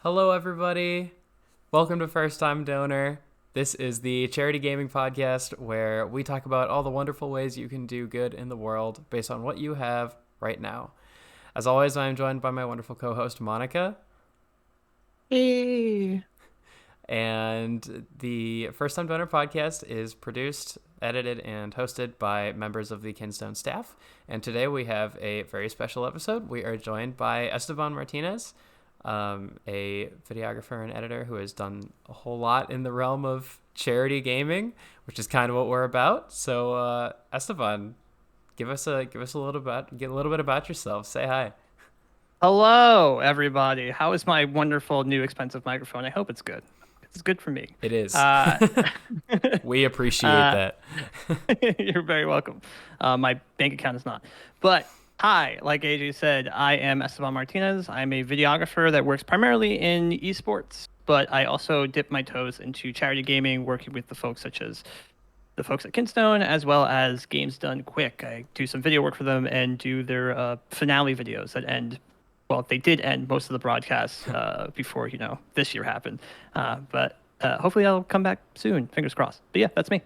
Hello, everybody. Welcome to First Time Donor. This is the charity gaming podcast where we talk about all the wonderful ways you can do good in the world based on what you have right now. As always, I am joined by my wonderful co host, Monica. Hey. And the First Time Donor podcast is produced, edited, and hosted by members of the Kinstone staff. And today we have a very special episode. We are joined by Esteban Martinez, a videographer and editor who has done a whole lot in the realm of charity gaming, which is kind of what we're about. So, Esteban, give us a little bit about yourself. Say hi. Hello, everybody. How is my wonderful new expensive microphone? I hope it's good. It's good for me. It is. Uh, We appreciate uh, that. you're very welcome. My bank account is not. But hi, like AJ said, I am Esteban Martinez. I'm a videographer that works primarily in eSports, but I also dip my toes into charity gaming, working with the folks such as the folks at Kinstone, as well as Games Done Quick. I do some video work for them and do their finale videos that end. Well, they did end most of the broadcasts before this year happened, but hopefully I'll come back soon. Fingers crossed. But yeah, that's me.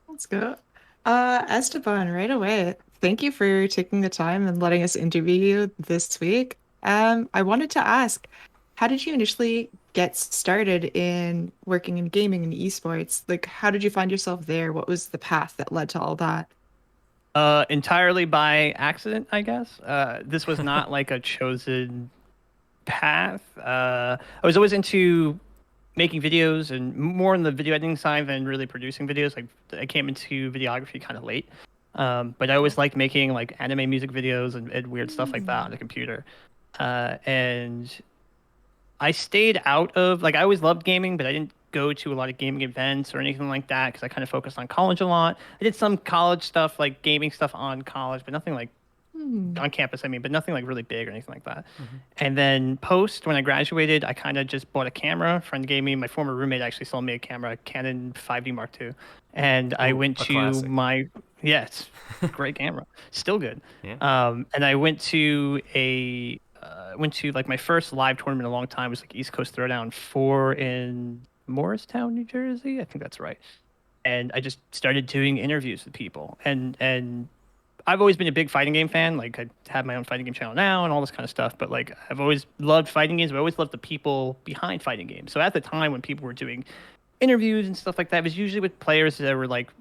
Let's go. Esteban, right away. Thank you for taking the time and letting us interview you this week. I wanted to ask, how did you initially get started in working in gaming and esports? Like, how did you find yourself there? What was the path that led to all that? Entirely by accident, I guess. This was not like a chosen path. I was always into making videos and more on the video editing side than really producing videos. Like I came into videography kind of late, but I always liked making like anime music videos and weird stuff like that on the computer. And I stayed out of like I always loved gaming, but I didn't go to a lot of gaming events or anything like that because I kind of focused on college a lot. I did some college stuff, like gaming stuff on college, but nothing like Hmm. on campus, I mean, but nothing like really big or anything like that. Mm-hmm. And then post when I graduated, I kind of just bought a camera. A friend gave me, my former roommate actually sold me a camera, a Canon 5D Mark II. And I Ooh, went a to classic. yeah, it's a great camera, still good. Yeah. And I went to like my first live tournament in a long time was like East Coast Throwdown 4 in Morristown, New Jersey. I think that's right. And I just started doing interviews with people and I've always been a big fighting game fan. Like I have my own fighting game channel now and all this kind of stuff. But like I've always loved fighting games. But I always loved the people behind fighting games. So at the time when people were doing interviews and stuff like that, it was usually with players that were like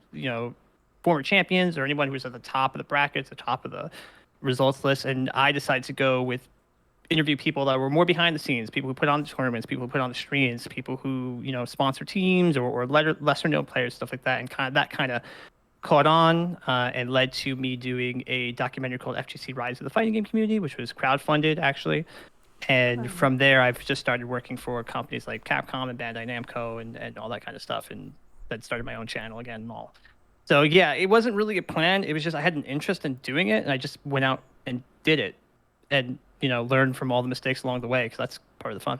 former champions or anyone who was at the top of the brackets, the top of the results list. And I decided to go with interview people that were more behind the scenes, people who put on the tournaments, people who put on the streams, people who sponsor teams or lesser known players, stuff like that, and kind of caught on and led to me doing a documentary called FGC Rise of the Fighting Game Community, which was crowdfunded actually. And Wow. from there, I've just started working for companies like Capcom and Bandai Namco and all that kind of stuff. And then started my own channel again and all. So yeah, it wasn't really a plan. It was just I had an interest in doing it, and I just went out and did it, and learned from all the mistakes along the way because that's part of the fun.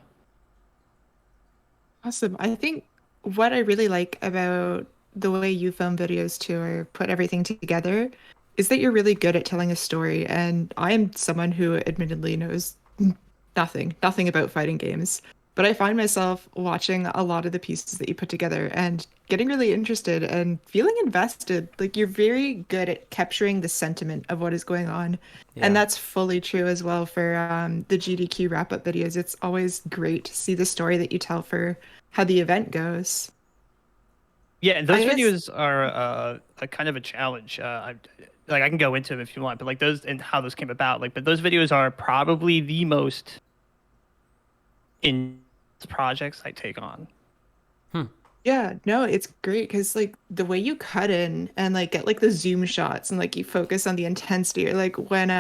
Awesome. I think what I really like about the way you film videos too, or put everything together, is that you're really good at telling a story. And I am someone who admittedly knows nothing about fighting games. But I find myself watching a lot of the pieces that you put together and getting really interested and feeling invested. Like you're very good at capturing the sentiment of what is going on. And Yeah. that's fully true as well for the GDQ wrap-up videos. It's always great to see the story that you tell for how the event goes. Yeah, and I those guess, videos are a kind of a challenge. Like I can go into them if you want, but like those and how those came about. Like, but those videos are probably the most in projects I take on. Hmm. yeah, no, it's great because like the way you cut in and like get like the zoom shots and like you focus on the intensity or like when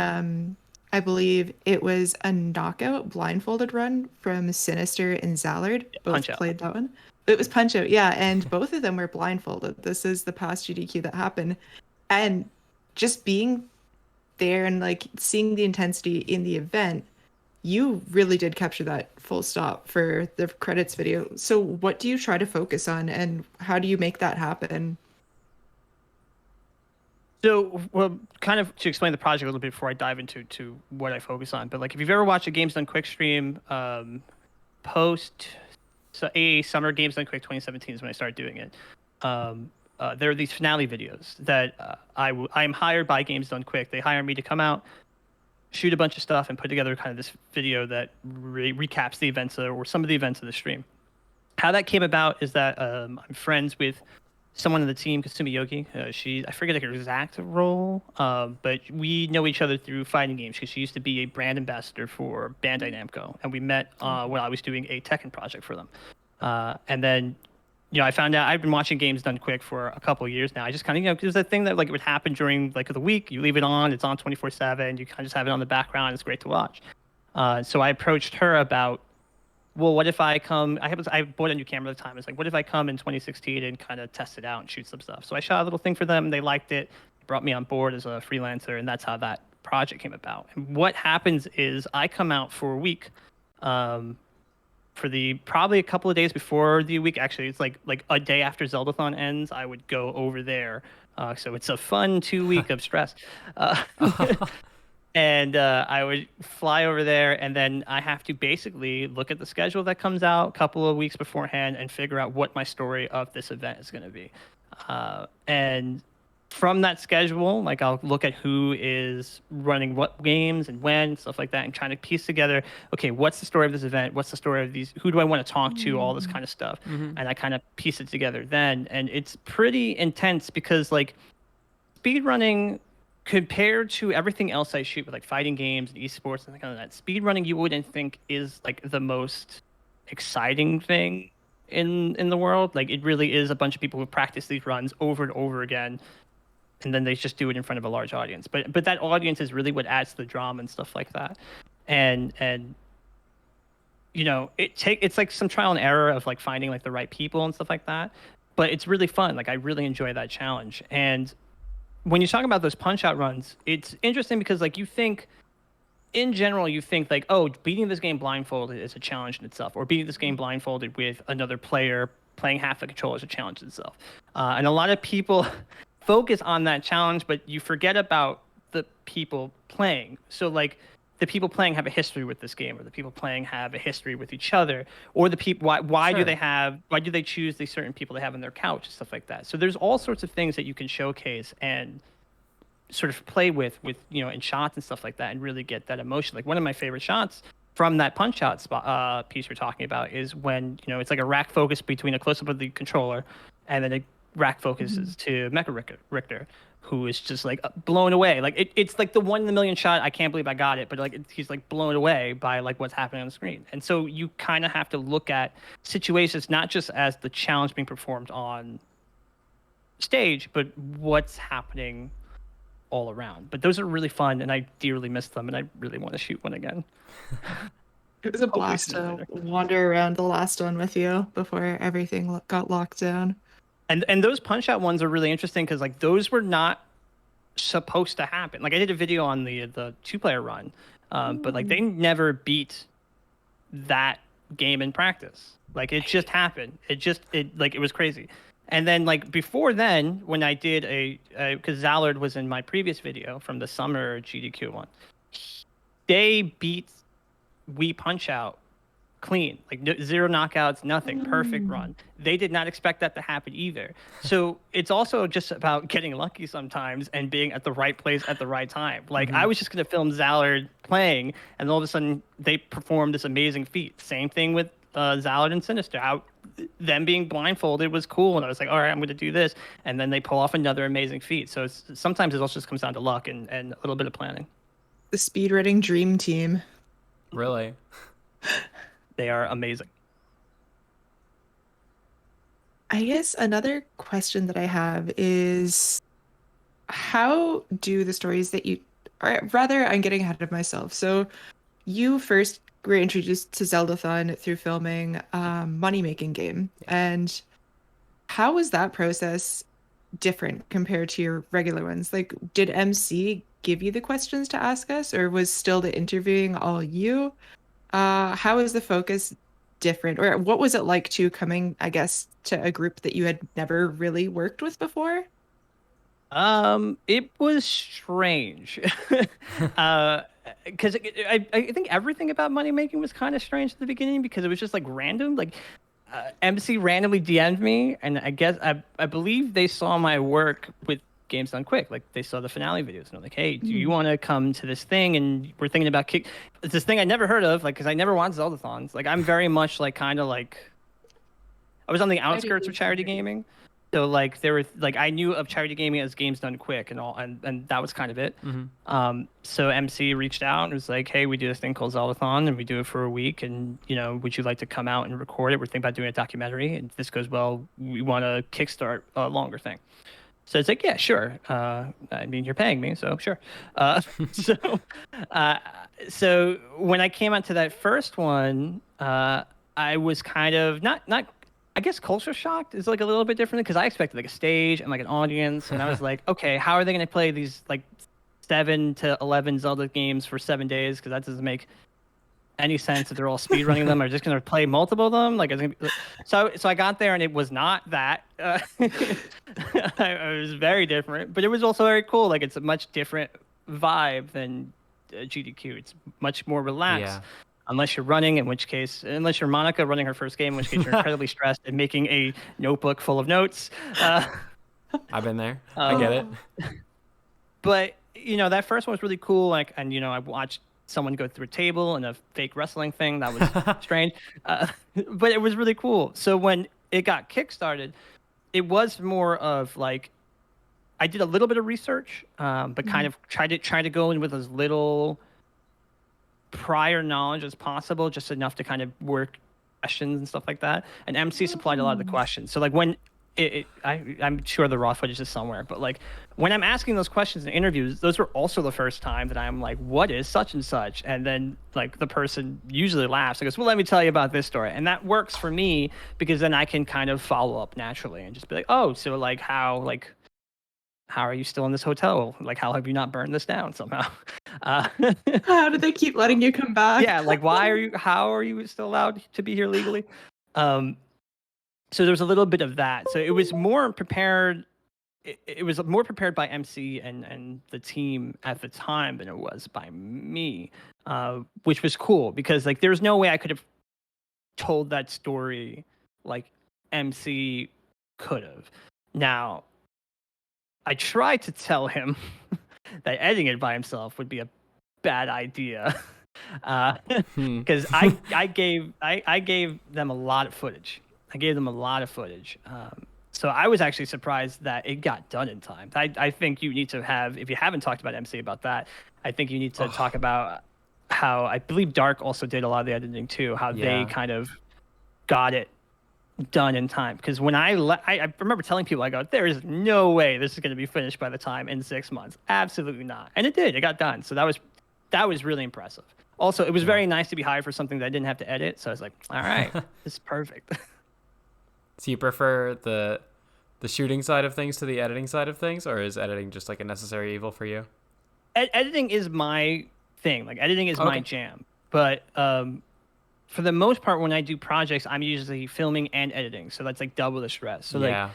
I believe it was a knockout blindfolded run from Sinister and Zallard, Yeah, Punch both Out. played that one. It was Punch Out, yeah, and both of them were blindfolded. This is the past GDQ that happened. And just being there and like seeing the intensity in the event, you really did capture that full stop for the credits video. So what do you try to focus on and how do you make that happen? So, well, kind of to explain the project a little bit before I dive into what I focus on. But like, if you've ever watched a Games Done Quick stream, post a Summer Games Done Quick 2017 is when I started doing it. There are these finale videos that I'm hired by Games Done Quick. They hire me to come out, shoot a bunch of stuff, and put together kind of this video that recaps the events or some of the events of the stream. How that came about is that I'm friends with someone on the team, Kasumi Yogi. I forget her exact role, but we know each other through fighting games because she used to be a brand ambassador for Bandai Namco, and we met when I was doing a Tekken project for them. And then, I found out I've been watching Games Done Quick for a couple of years now. I just kind of, there's a thing that like it would happen during like the week. You leave it on, it's on 24/7. You kind of just have it on the background. It's great to watch. So I approached her about, well, what if I come? I bought a new camera at the time. It's like, what if I come in 2016 and kind of test it out and shoot some stuff? So I shot a little thing for them. They liked it. They brought me on board as a freelancer, and that's how that project came about. And what happens is I come out for a week, for probably a couple of days before the week. Actually, it's like a day after Zeldathon ends, I would go over there. So it's a fun 2 week of stress. And I would fly over there, and then I have to basically look at the schedule that comes out a couple of weeks beforehand and figure out what my story of this event is going to be. And from that schedule, like I'll look at who is running what games and when, stuff like that, and trying to piece together, okay, what's the story of this event? What's the story of these? Who do I want to talk to? All this kind of stuff. And I kind of piece it together then. And it's pretty intense because like speedrunning, compared to everything else I shoot with like fighting games and eSports and kind of that, speedrunning you wouldn't think is like the most exciting thing in the world. Like it really is a bunch of people who practice these runs over and over again, and then they just do it in front of a large audience. But that audience is really what adds to the drama and stuff like that. And it's like some trial and error of like finding like the right people and stuff like that. But it's really fun. Like I really enjoy that challenge. And when you talk about those punch out runs, it's interesting because like in general you think like, oh, beating this game blindfolded is a challenge in itself, or beating this game blindfolded with another player playing half the controller is a challenge in itself. And a lot of people focus on that challenge, but you forget about the people playing. So like the people playing have a history with this game, or the people playing have a history with each other, or the people why Sure. why do they choose these certain people they have on their couch and stuff like that. So there's all sorts of things that you can showcase and sort of play with in shots and stuff like that, and really get that emotion. Like one of my favorite shots from that punch out piece we're talking about is when it's like a rack focus between a close up of the controller, and then a rack focuses to Mecha Richter, who is just like blown away. Like it's like the 1 in a million shot. I can't believe I got it, but like he's like blown away by like what's happening on the screen. And so you kind of have to look at situations not just as the challenge being performed on stage, but what's happening all around. But those are really fun, and I dearly miss them, and I really want to shoot one again. It was a blast to wander around the last one with you before everything got locked down. And those punch out ones are really interesting because like those were not supposed to happen. Like I did a video on the 2-player run, but like they never beat that game in practice. Like it just happened. It was crazy. And then like before then, when I did because Zallard was in my previous video from the summer GDQ one, they beat Wii Punch Out clean, like zero knockouts, nothing, perfect run. They did not expect that to happen either. So it's also just about getting lucky sometimes and being at the right place at the right time. Like I was just going to film Zallard playing, and all of a sudden they performed this amazing feat. Same thing with Zallard and Sinister. Them being blindfolded was cool, and I was like, all right, I'm going to do this, and then they pull off another amazing feat. So sometimes it also just comes down to luck and a little bit of planning. The speedrunning dream team. Really? They are amazing. I guess another question that I have is, how do the stories that you, or rather, I'm getting ahead of myself. So you first were introduced to Zeldathon through filming money-making game. And how was that process different compared to your regular ones? Like, did MC give you the questions to ask us, or was still the interviewing all you? How is the focus different, or what was it like coming, I guess, to a group that you had never really worked with before? It was strange. because I think everything about money making was kind of strange at the beginning because it was just like random. Like MC randomly DM'd me, and I guess I believe they saw my work with Games Done Quick. Like they saw the finale videos, and they're like, "Hey, do you want to come to this thing?" And we're thinking about It's this thing I never heard of, like because I never watched Zeldathons. Like I'm very much like kind of like I was on the outskirts of charity gaming. So like there were like I knew of charity gaming as Games Done Quick and all, and that was kind of it. So MC reached out and was like, "Hey, we do this thing called Zeldathon, and we do it for a week, and would you like to come out and record it? We're thinking about doing a documentary, and if this goes well, we want to kickstart a longer thing." So it's like, yeah, sure. I mean, you're paying me, so sure. So, so when I came out to that first one, I was kind of not I guess culture shocked is like a little bit different because I expected like a stage and like an audience, and I was like, okay, how are they going to play these like 7 to 11 Zelda games for 7 days? Because that doesn't make any sense if they're all speed running them. Or just going to play multiple of them. Like, so I got there and it was not that. It was very different, but it was also very cool. Like, it's a much different vibe than GDQ. It's much more relaxed. Yeah. Unless you're running, unless you're Monika running her first game, in which case you're incredibly stressed and making a notebook full of notes. I've been there. I get it. But, that first one was really cool. Like, and, I watched someone go through a table and a fake wrestling thing. That was strange. But it was really cool. So when it got kickstarted, it was more of like, I did a little bit of research, but kind of tried to go in with as little prior knowledge as possible, just enough to kind of work questions and stuff like that. And MC supplied a lot of the questions. So like when I'm sure the raw footage is somewhere, but like when I'm asking those questions in interviews, those were also the first time that I'm like, what is such and such? And then like the person usually laughs and goes, well, let me tell you about this story. And that works for me because then I can kind of follow up naturally and just be like, oh, so like how are you still in this hotel? Like, how have you not burned this down somehow? How did they keep letting you come back? Yeah, like, how are you still allowed to be here legally? So there's a little bit of that. So it was more prepared. It was more prepared by MC and the team at the time than it was by me, which was cool because like there's no way I could have told that story like MC could have. Now, I tried to tell him that editing it by himself would be a bad idea, because I gave them a lot of footage. So I was actually surprised that it got done in time. I think you need to have, if you haven't talked about MC about that, I think you need to talk about how I believe Dark also did a lot of the editing too. How they kind of got it done in time, because when I remember telling people, I go, there is no way this is going to be finished by the time in 6 months. Absolutely not. And it did. It got done. So that was really impressive. Also, it was very nice to be hired for something that I didn't have to edit. So I was like, all right, this is perfect. So you prefer the shooting side of things to the editing side of things, or is editing just like a necessary evil for you? Editing is my thing. Like editing is my jam. But for the most part, when I do projects, I'm usually filming and editing, so that's like double the stress. So like,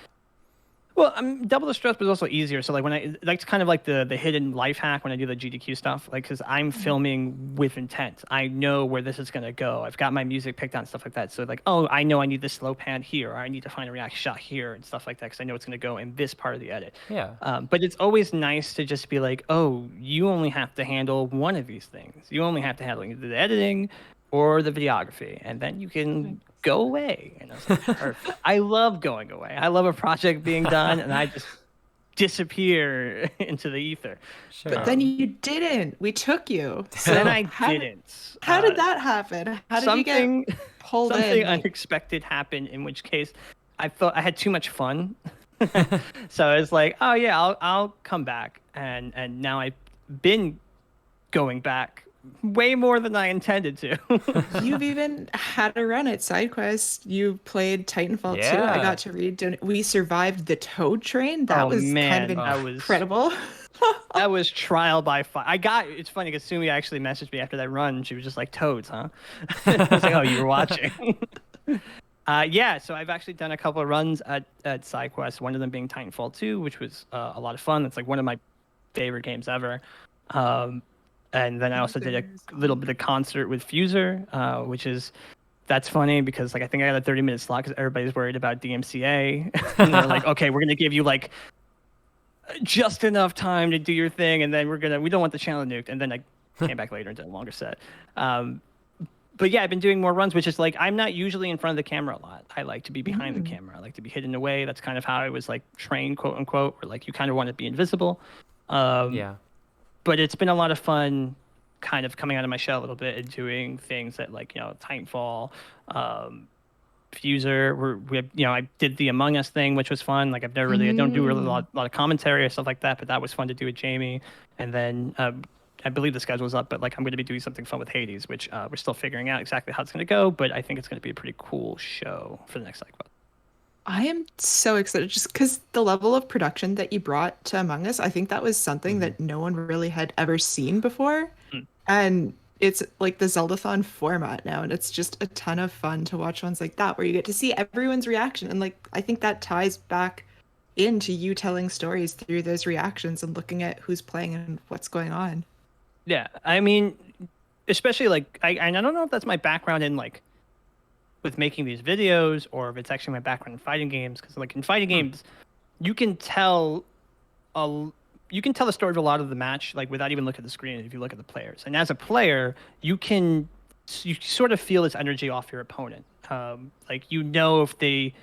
well, double the stress, but it's also easier. So like that's kind of like the hidden life hack when I do the GDQ stuff, like because I'm filming with intent. I know where this is gonna go. I've got my music picked out and stuff like that. So like, oh, I know I need this slow pan here, or I need to find a react shot here and stuff like that because I know it's gonna go in this part of the edit. Yeah. But it's always nice to just be like, oh, you only have to handle one of these things. You only have to handle either the editing or the videography, and then you can go away. And I was like, perfect. I love going away. I love a project being done, and I just disappear into the ether. Sure. But then you didn't. We took you. So then I didn't. How did that happen? How did you get pulled in? Something unexpected happened, in which case I thought I had too much fun. So I was like, oh yeah, I'll come back. And now I've been going back way more than I intended to. You've even had a run at SideQuest. You played Titanfall 2. I got to read. We survived the Toad Train. That was kind of incredible. That was trial by fire. It's funny because Sumi actually messaged me after that run. She was just like, toads, huh? I was like, oh, you were watching. Yeah, so I've actually done a couple of runs at SideQuest, one of them being Titanfall 2, which was a lot of fun. It's like one of my favorite games ever. And then I also did a little bit of concert with Fuser, that's funny because like I think I got a 30-minute slot because everybody's worried about DMCA, and they're like, okay, we're gonna give you like just enough time to do your thing, and then we don't want the channel nuked, and then I came back later and did a longer set. But yeah, I've been doing more runs, which is like I'm not usually in front of the camera a lot. I like to be behind the camera. I like to be hidden away. That's kind of how I was like trained, quote unquote, where like you kind of want to be invisible. Yeah. But it's been a lot of fun kind of coming out of my shell a little bit and doing things that like, Titanfall, Fuser, I did the Among Us thing, which was fun. Like I don't do really a lot of commentary or stuff like that, but that was fun to do with Jamie. And then I believe the schedule's up, but like I'm going to be doing something fun with Hades, which we're still figuring out exactly how it's going to go, but I think it's going to be a pretty cool show for the next like what. I am so excited just because the level of production that you brought to Among Us, I think that was something that no one really had ever seen before. And it's like the Zeldathon format now, and it's just a ton of fun to watch ones like that where you get to see everyone's reaction. And like I think that ties back into you telling stories through those reactions and looking at who's playing and what's going on. Yeah, I mean, especially like I don't know if that's my background in like with making these videos or if it's actually my background in fighting games, because like in fighting games you can tell a story of a lot of the match like without even looking at the screen if you look at the players, and as a player you sort of feel this energy off your opponent, like if they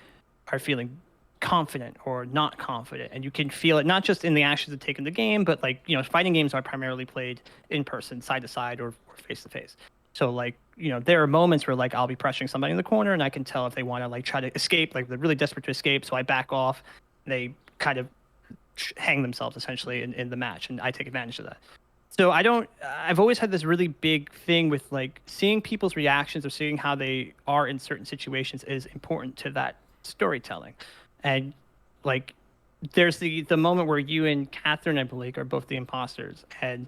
are feeling confident or not confident, and you can feel it not just in the actions that take in the game, but like fighting games are primarily played in person, side to side or face to face. So like, there are moments where like I'll be pressuring somebody in the corner and I can tell if they want to like try to escape, like they're really desperate to escape. So I back off. They kind of hang themselves essentially in the match, and I take advantage of that. So I've always had this really big thing with like seeing people's reactions or seeing how they are in certain situations is important to that storytelling. And like, there's the moment where you and Catherine, I believe, are both the imposters. And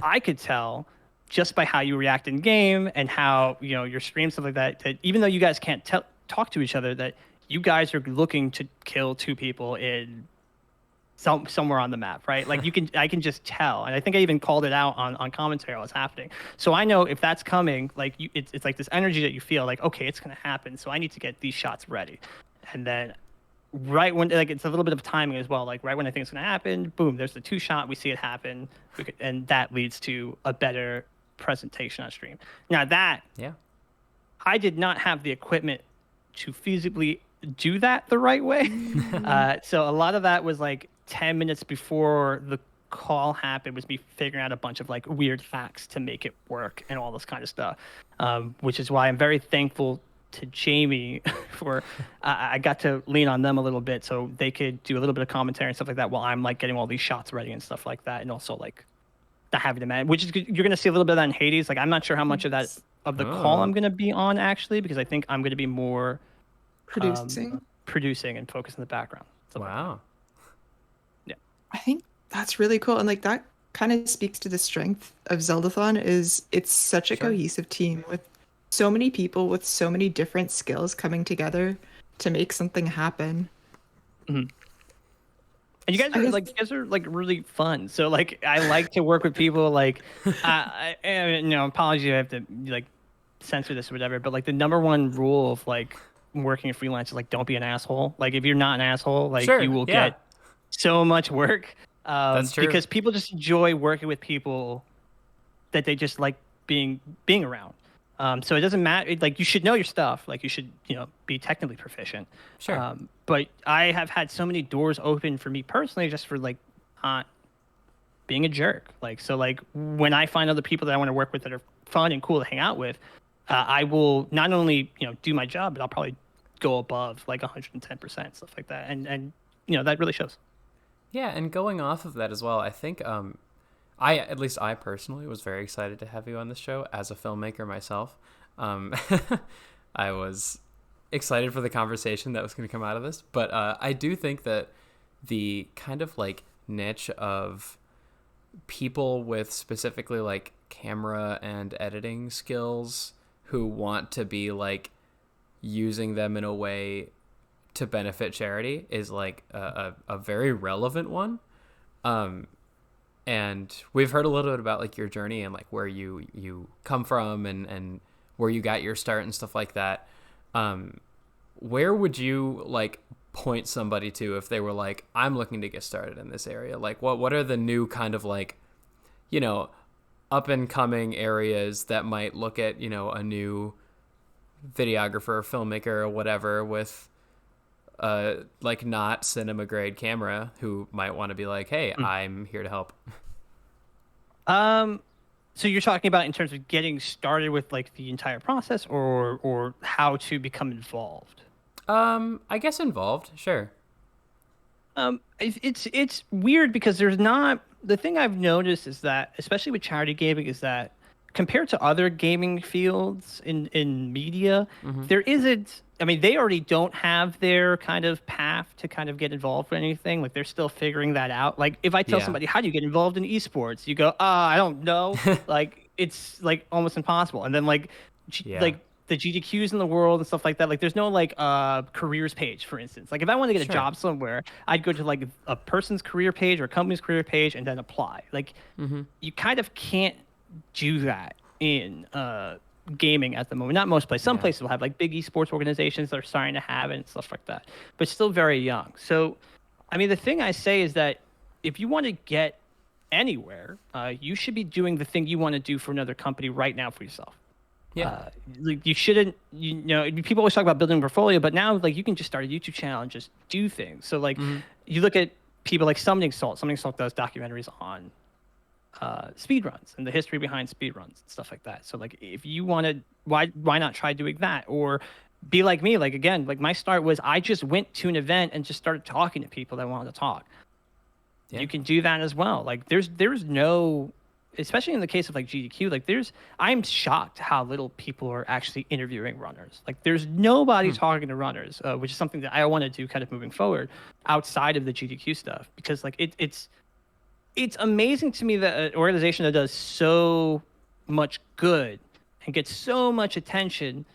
I could tell just by how you react in game and how your stream, stuff like that even though you guys can't talk to each other, that you guys are looking to kill two people in somewhere on the map, right? Like I can just tell, and I think I even called it out on commentary while it's happening. So I know if that's coming, like it's like this energy that you feel like, okay, it's gonna happen, so I need to get these shots ready. And then right when like it's a little bit of timing as well, like right when I think it's gonna happen, boom, there's the 2-shot, we see it happen, and that leads to a better presentation on stream. Now I did not have the equipment to feasibly do that the right way. So a lot of that was like 10 minutes before the call happened was me figuring out a bunch of like weird hacks to make it work and all this kind of stuff, which is why I'm very thankful to Jamie for I got to lean on them a little bit so they could do a little bit of commentary and stuff like that while I'm like getting all these shots ready and stuff like that, and also like the having to manage, which is you're gonna see a little bit of that in Hades. Like I'm not sure how much of that of the call I'm gonna be on actually, because I think I'm gonna be more producing and focus in the background. Wow. Yeah, I think that's really cool, and like that kind of speaks to the strength of Zeldathon. Is it's such a cohesive team with so many people with so many different skills coming together to make something happen. And you guys are like really fun. So like I like to work with people like apologies, I have to like censor this or whatever, but like the number one rule of like working in freelance is like don't be an asshole. Like if you're not an asshole, like you will get so much work. That's true. Because people just enjoy working with people that they just like being around. So it doesn't matter. Like you should know your stuff. Like you should, be technically proficient. Sure. But I have had so many doors open for me personally, just for like not being a jerk. Like so, like when I find other people that I want to work with that are fun and cool to hang out with, I will not only do my job, but I'll probably go above like 110%, stuff like that, and that really shows. Yeah, and going off of that as well, I think I personally was very excited to have you on this show as a filmmaker myself. I was excited for the conversation that was going to come out of this, but I do think that the kind of like niche of people with specifically like camera and editing skills who want to be like using them in a way to benefit charity is like a very relevant one. And we've heard a little bit about like your journey and like where you come from and where you got your start and stuff like that. Where would you like point somebody to if they were like, I'm looking to get started in this area? Like what are the new kind of like, you know, up and coming areas that might look at, you know, a new videographer, filmmaker, or whatever with like not cinema grade camera who might want to be like, hey, I'm here to help. So you're talking about in terms of getting started with like the entire process, or how to become involved? I guess involved, sure. It's weird because there's not, the thing I've noticed is that, especially with charity gaming, is that compared to other gaming fields in media, there isn't. I mean, they already don't have their kind of path to kind of get involved with anything. Like they're still figuring that out. Like if I tell Yeah. somebody, how do you get involved in esports? You go, I don't know. Like it's like almost impossible. And then like Yeah. like the GDQs in the world and stuff like that. Like there's no like careers page, for instance. Like if I want to get a Sure. job somewhere, I'd go to like a person's career page or a company's career page and then apply. Like you kind of can't do that in gaming at the moment. Not most places. Some places will have like big esports organizations that are starting to have it and stuff like that, but still very young. So, I mean, the thing I say is that if you want to get anywhere, you should be doing the thing you want to do for another company right now for yourself. Yeah. Like you shouldn't, you know, people always talk about building a portfolio, but now like you can just start a YouTube channel and just do things. So like you look at people like Summoning Salt. Summoning Salt does documentaries on speed runs and the history behind speed runs and stuff like that. So like if you want to, why not try doing that? Or be like me. Like again, like my start was I just went to an event and just started talking to people that wanted to talk. Yeah. You can do that as well. Like there's no, especially in the case of like GDQ, like I'm shocked how little people are actually interviewing runners. Like there's nobody talking to runners, which is something that I want to do kind of moving forward outside of the GDQ stuff, because like it's amazing to me that an organization that does so much good and gets so much attention,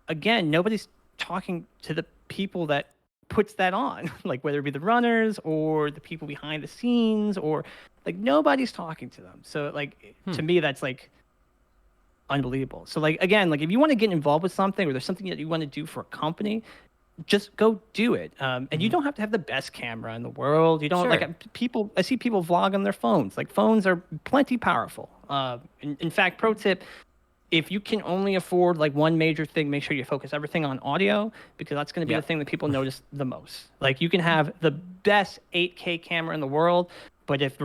again, nobody's talking to the people that puts that on, like whether it be the runners or the people behind the scenes, or like nobody's talking to them. So like to me, that's like unbelievable. So like again, like if you want to get involved with something or there's something that you want to do for a company, just go do it. And you don't have to have the best camera in the world. You don't Sure. like I see people vlog on their phones. Like phones are plenty powerful. In fact, pro tip, if you can only afford like one major thing, make sure you focus everything on audio, because that's going to be Yeah. the thing that people notice the most. Like you can have the best 8K camera in the world, but if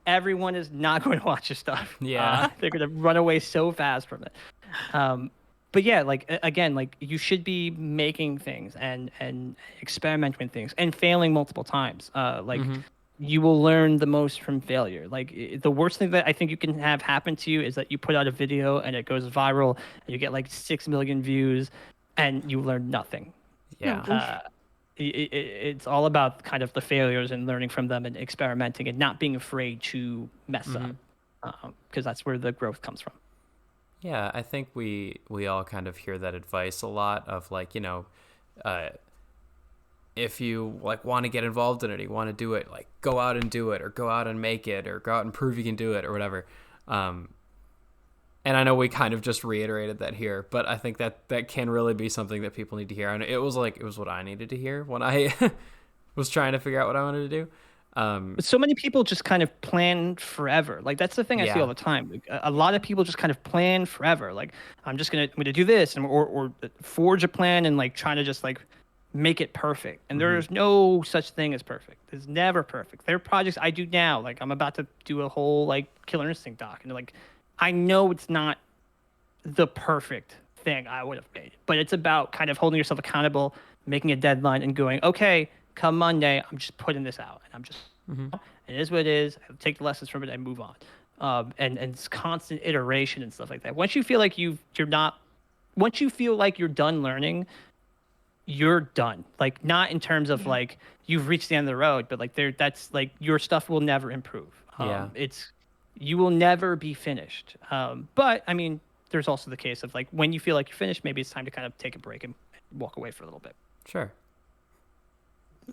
everyone is not going to watch your stuff, Yeah. they're going to run away so fast from it. But yeah, like again, like you should be making things and experimenting with things and failing multiple times. Like you will learn the most from failure. Like the worst thing that I think you can have happen to you is that you put out a video and it goes viral and you get like 6 million views and you learn nothing. Yeah. It's all about kind of the failures and learning from them and experimenting and not being afraid to mess up, because that's where the growth comes from. Yeah, I think we all kind of hear that advice a lot of like, you know, if you like want to get involved in it, you want to do it, like go out and do it, or go out and make it, or go out and prove you can do it, or whatever. And I know we kind of just reiterated that here, but I think that can really be something that people need to hear. And it was what I needed to hear when I was trying to figure out what I wanted to do. But so many people just kind of plan forever. Like that's the thing I see all the time. Like, a lot of people just kind of plan forever. Like I'm gonna do this, and or forge a plan and like trying to just like make it perfect. And there's no such thing as perfect. There's never perfect. There are projects I do now. Like I'm about to do a whole like Killer Instinct doc, and like I know it's not the perfect thing I would have made, but it's about kind of holding yourself accountable, making a deadline, and going, okay, come Monday, I'm just putting this out, and I'm just, it is what it is. I take the lessons from it and move on. And it's constant iteration and stuff like that. Once you feel like once you feel like you're done learning, you're done. Like not in terms of like you've reached the end of the road, but like that's like your stuff will never improve. You will never be finished. But I mean, there's also the case of like when you feel like you're finished, maybe it's time to kind of take a break and walk away for a little bit. Sure.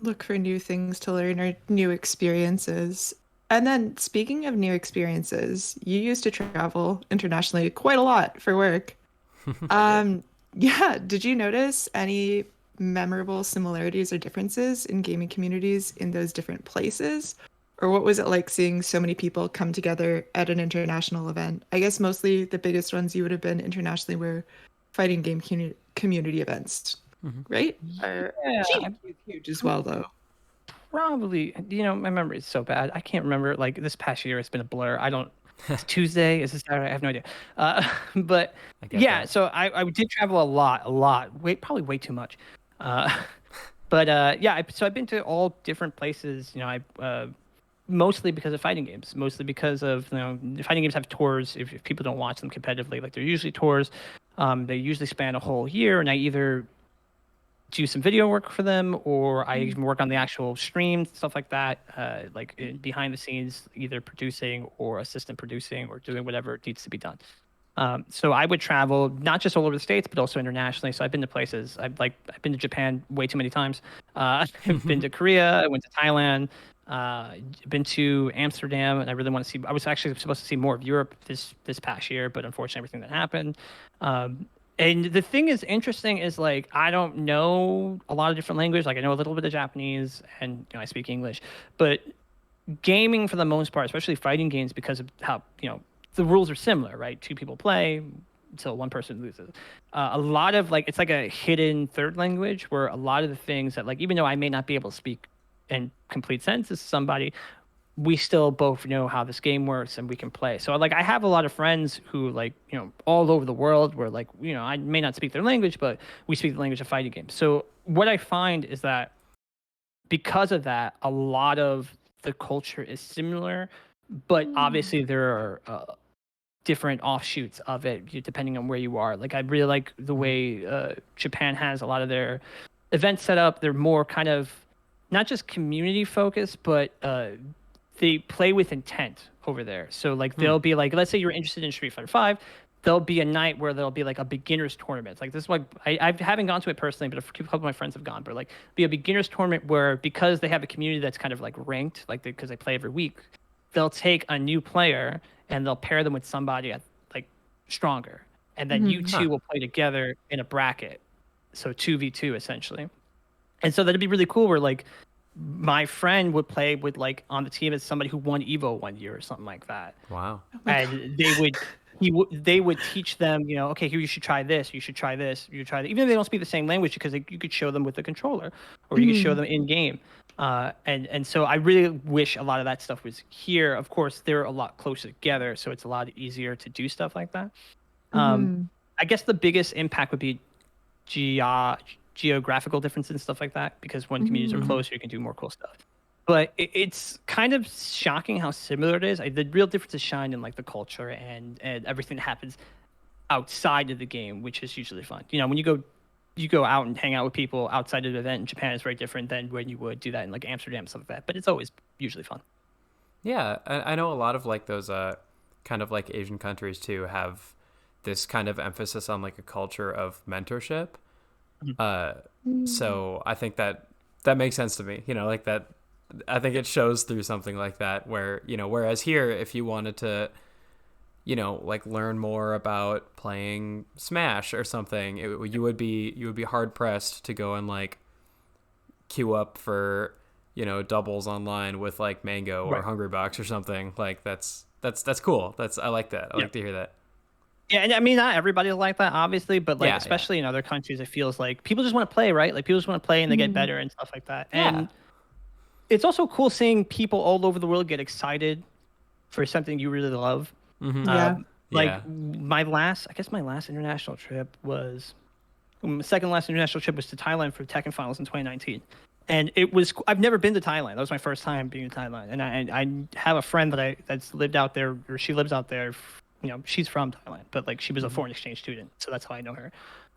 Look for new things to learn or new experiences. And then speaking of new experiences, you used to travel internationally quite a lot for work. Um, yeah, did you notice any memorable similarities or differences in gaming communities in those different places? Or what was it like seeing so many people come together at an international event? I guess mostly the biggest ones you would have been internationally were fighting game community events, Mhm. right? Yeah, GDQ is huge as well, though. probably. My memory is so bad. I can't remember. Like this past year, it's been a blur. I don't. It's Tuesday. Is it Saturday? I have no idea. But I get yeah, that. so I did travel a lot. Probably way too much. Uh, but yeah, so I've been to all different places. Mostly because of fighting games. Mostly because of fighting games have tours. If people don't watch them competitively, like they're usually tours. They usually span a whole year, and I either do some video work for them, or I even work on the actual stream, stuff like that, behind the scenes, either producing or assistant producing or doing whatever needs to be done. So I would travel not just all over the states, but also internationally. So I've been to places. I've been to Japan way too many times. I've been to Korea. I went to Thailand. Been to Amsterdam, and I really want to see. I was actually supposed to see more of Europe this past year, but unfortunately, everything that happened. And the thing is interesting is like I don't know a lot of different languages. Like I know a little bit of Japanese, and I speak English, but gaming for the most part, especially fighting games, because of how the rules are similar, right? Two people play until one person loses. A lot of it's like a hidden third language where a lot of the things that even though I may not be able to speak in complete sentences to somebody, we still both know how this game works and we can play. So I have a lot of friends who all over the world where I may not speak their language, but we speak the language of fighting games. So what I find is that because of that, a lot of the culture is similar, but obviously there are different offshoots of it depending on where you are. Like I really like the way Japan has a lot of their events set up. They're more kind of not just community focused, but they play with intent over there. So they'll be let's say you're interested in Street Fighter 5, there'll be a night where there'll be a beginner's tournament. Like this is why I haven't gone to it personally, but a couple of my friends have gone. But be a beginner's tournament where because they have a community that's kind of ranked, because they play every week, they'll take a new player and they'll pair them with somebody stronger, and then you two will play together in a bracket, so 2v2 essentially. And so that'd be really cool where my friend would play with on the team as somebody who won Evo one year or something like that. Wow. And they would teach them, okay, here you should try this, you should try this, you should try that. Even if they don't speak the same language, because you could show them with the controller, or you could show them in game. And so I really wish a lot of that stuff was here. Of course, they're a lot closer together, so it's a lot easier to do stuff like that. I guess the biggest impact would be geographical differences and stuff like that, because when communities are closer, you can do more cool stuff. But it's kind of shocking how similar it is. The real difference is shine in the culture and everything that happens outside of the game, which is usually fun. When you go out and hang out with people outside of the event in Japan, is very different than when you would do that in Amsterdam and stuff like that. But it's always usually fun. Yeah, I know a lot of those kind of Asian countries too have this kind of emphasis on a culture of mentorship. So I think that makes sense to me. That. I think it shows through something like that where, whereas here, if you wanted to, learn more about playing Smash or something, you would be hard pressed to go and queue up for, doubles online with Mango or Hungrybox or something. That's cool. I like that. I like to hear that. Yeah, and I mean, not everybody like that, obviously, but especially in other countries, it feels like people just want to play, right? People just want to play and they get better and stuff like that. Yeah. And it's also cool seeing people all over the world get excited for something you really love. My last international trip was my second last international trip was to Thailand for Tekken Finals in 2019, and I've never been to Thailand. That was my first time being in Thailand, and I have a friend that's lived out there, or she lives out there. She's from Thailand, but she was a foreign exchange student, so that's how I know her.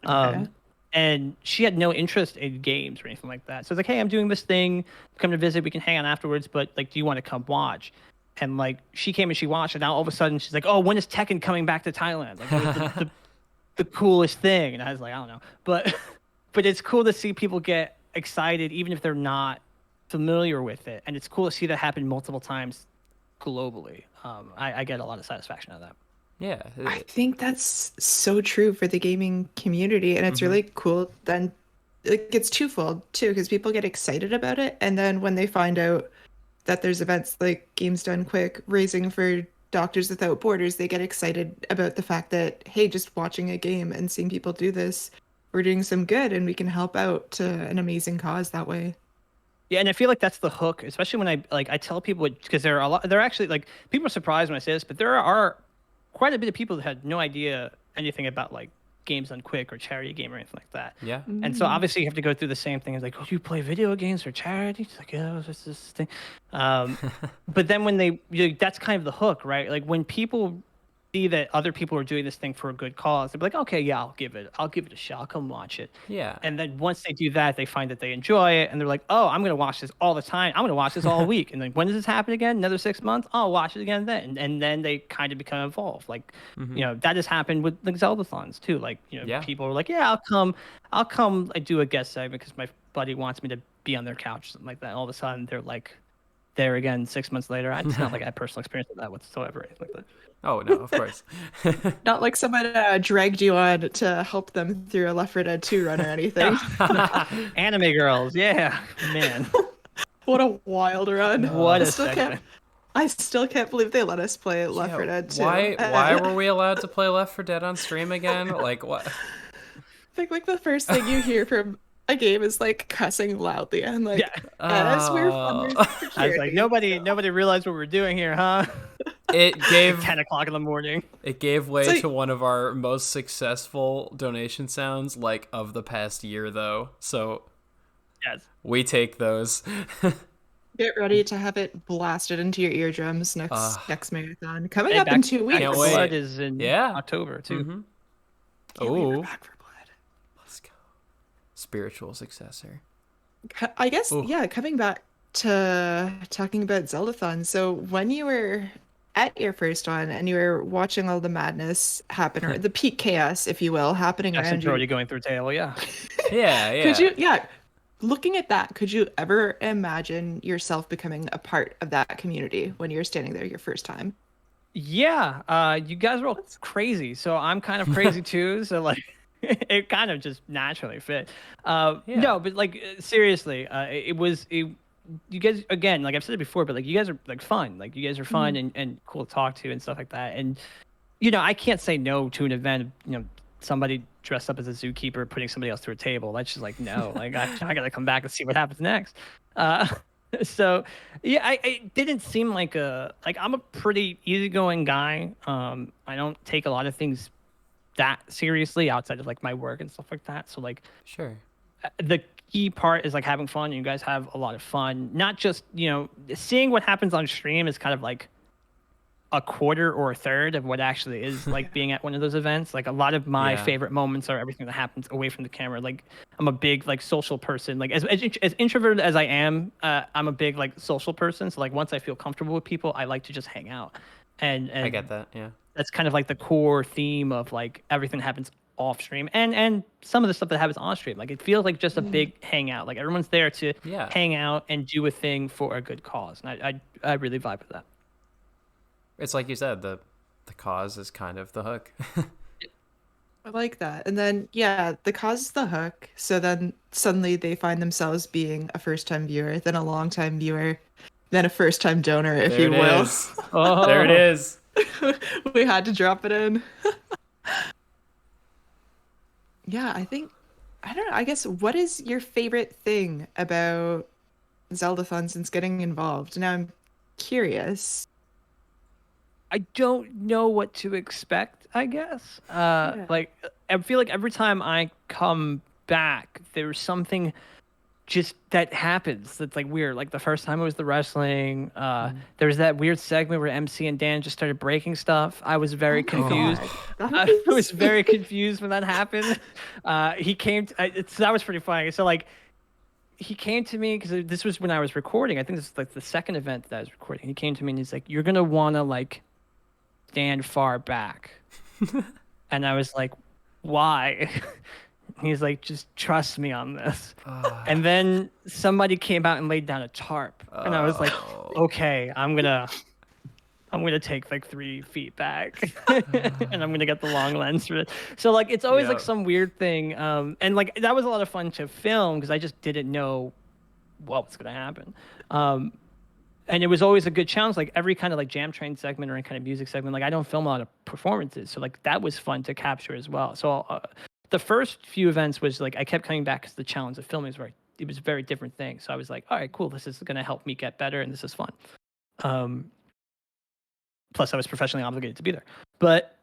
Okay. And she had no interest in games or anything like that. So I was hey, I'm doing this thing, come to visit, we can hang out afterwards, but do you want to come watch? And she came and she watched, and now all of a sudden she's oh, when is Tekken coming back to Thailand? That was the coolest thing. And I was I don't know. But it's cool to see people get excited even if they're not familiar with it. And it's cool to see that happen multiple times globally. I get a lot of satisfaction out of that. Yeah. I think that's so true for the gaming community, and it's really cool. Then it's twofold too, because people get excited about it, and then when they find out that there's events like Games Done Quick, raising for Doctors Without Borders, they get excited about the fact that, hey, just watching a game and seeing people do this, we're doing some good, and we can help out to an amazing cause that way. Yeah, and I feel like that's the hook, especially when I tell people, because there are a lot. They're actually like, people are surprised when I say this, but there are quite a bit of people that had no idea anything about like Games Done Quick or charity game or anything like that. Yeah. And so obviously you have to go through the same thing. It's like, oh, do you play video games for charity? It's like, yeah, it's this thing. But then when that's kind of the hook, right? Like when people see that other people are doing this thing for a good cause, they're like, okay, yeah, I'll give it a shot. I'll come watch it. Yeah. And then once they do that, they find that they enjoy it, and they're like, oh, I'm gonna watch this all the time. I'm gonna watch this all week. And then when does this happen again? Another 6 months? I'll watch it again then. And then they kind of become involved. Like, that has happened with like Zeldathons too. Like, people are like, yeah, I'll come. I do a guest segment because my buddy wants me to be on their couch, something like that. And all of a sudden, they're like, there again 6 months later. It's not like I had personal experience with that whatsoever, anything like that. Oh no, of course. Not like someone dragged you on to help them through a Left 4 Dead 2 run or anything. Anime girls, yeah, man. What a wild run. What a segment. I still can't believe they let us play Left 4 Dead 2. Why were we allowed to play Left 4 Dead on stream again? Like what? I think like the first thing you hear from a game is like cussing loudly and like, as we're funders for security. I was like, nobody realized what we're doing here, huh? It gave 10 o'clock in the morning. It gave way to one of our most successful donation sounds like of the past year though. So yes, we take those. Get ready to have it blasted into your eardrums next marathon. Coming up in 2 weeks. Back for Blood is in October too. Oh, Back for Blood. Let's go. Spiritual successor. I guess, coming back to talking about Zeldathon. So when you were at your first one and you were watching all the madness happen, or the peak chaos, if you will, happening around you. Already going through tail, yeah. Yeah. Could you, looking at that, could you ever imagine yourself becoming a part of that community when you're standing there your first time? Yeah, you guys are all crazy, so I'm kind of crazy too. So like, it kind of just naturally fit. No, but like seriously, you guys, again, like I've said it before, but like you guys are like fun. Like you guys are fun and cool to talk to and stuff like that. And I can't say no to an event. Somebody dressed up as a zookeeper putting somebody else through a table. That's just like no. Like I gotta come back and see what happens next. So yeah, it didn't seem like I'm a pretty easygoing guy. I don't take a lot of things that seriously outside of like my work and stuff like that. So like sure. The key part is like having fun, and you guys have a lot of fun. Not just seeing what happens on stream is kind of like a quarter or a third of what actually is like being at one of those events. Like a lot of my favorite moments are everything that happens away from the camera. Like I'm a big like social person. Like as introverted as I am, I'm a big like social person. So like once I feel comfortable with people, I like to just hang out. And I get that. Yeah. That's kind of like the core theme of like everything that happens off stream and some of the stuff that happens on stream. Like it feels like just a big hangout. Like everyone's there to hang out and do a thing for a good cause. And I really vibe with that. It's like you said, the cause is kind of the hook. I like that. And then the cause is the hook. So then suddenly they find themselves being a first-time viewer, then a long-time viewer, then a first-time donor, if you will. Oh. There it is. We had to drop it in. I don't know. I guess, what is your favorite thing about Zeldathon since getting involved? Now I'm curious. I don't know what to expect, I guess. Like, I feel like every time I come back, there's something just that happens that's like weird. Like the first time it was the wrestling. There was that weird segment where MC and Dan just started breaking stuff. I was very confused. I was very confused when that happened. He came. That was pretty funny. So like, he came to me because this was when I was recording. I think this is like the second event that I was recording. He came to me and he's like, "You're gonna wanna like stand far back," and I was like, "Why?" He's like, "Just trust me on this." And then somebody came out and laid down a tarp, and I was like, "Okay, I'm gonna I'm gonna take like 3 feet back, and I'm gonna get the long lens for it. So like it's always like Yeah. some weird thing, and like that was a lot of fun to film because I just didn't know what was gonna happen. And it was always a good challenge. Like every kind of like jam train segment or any kind of music segment, like I don't film a lot of performances, so like that was fun to capture as well. So the first few events was like I kept coming back because the challenge of filming was a very different thing. So I was like, all right, cool, this is gonna help me get better, and this is fun. Plus, I was professionally obligated to be there, but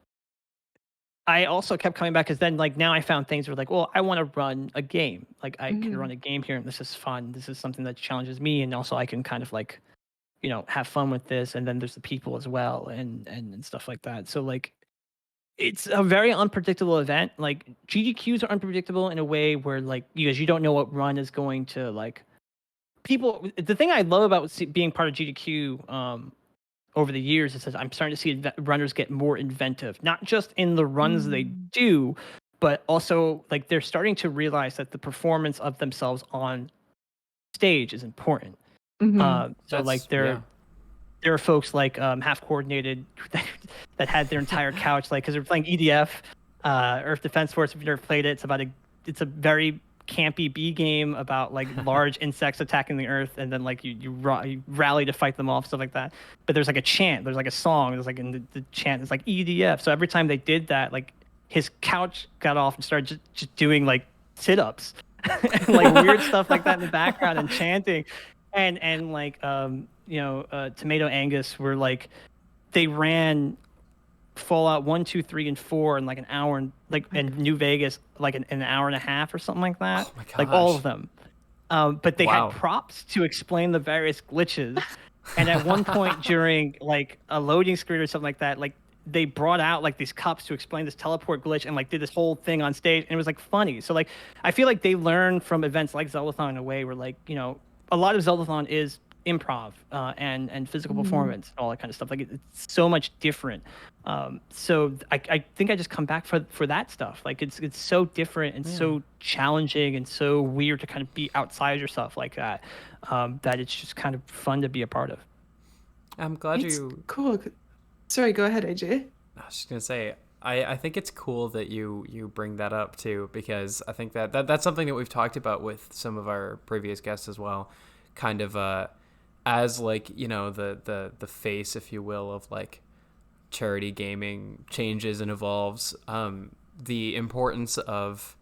I also kept coming back because then like now I found things where like, well, I want to run a game. Like I can run a game here, and this is fun. This is something that challenges me, and also I can kind of like have fun with this, and then there's the people as well and stuff like that. So like it's a very unpredictable event. Like GDQs are unpredictable in a way where like you don't know what run is going to like people. The thing I love about being part of GDQ over the years is that I'm starting to see runners get more inventive, not just in the runs they do, but also like they're starting to realize that the performance of themselves on stage is important. So like there are folks like half coordinated that had their entire couch like because they're playing EDF, Earth Defense Force. If you've never played it, it's a very campy B game about like large insects attacking the Earth, and then like you rally to fight them off, stuff like that. But there's like a chant, there's like a song, there's like in the chant, it's like EDF. So every time they did that, like his couch got off and started just doing like sit-ups and like weird stuff like that in the background and chanting. And like Tomato Angus were like they ran Fallout 1, 2, 3, and 4 in like an hour, and like in New Vegas like an hour and a half or something like that. Oh my gosh. Like all of them. But they Wow. had props to explain the various glitches. And at one point during like a loading screen or something like that, like they brought out like these cups to explain this teleport glitch and like did this whole thing on stage, and it was like funny. So like I feel like they learn from events like Zeldathon in a way where like a lot of Zeldathon is improv and physical performance and all that kind of stuff. Like it's so much different. So I think I just come back for that stuff. Like it's so different and so challenging and so weird to kind of be outside yourself like that. That it's just kind of fun to be a part of. I'm glad It's you. cool. Sorry, go ahead, AJ. I was just gonna say, I think it's cool that you bring that up too, because I think that's something that we've talked about with some of our previous guests as well, kind of as like the face, if you will, of like charity gaming changes and evolves. The importance of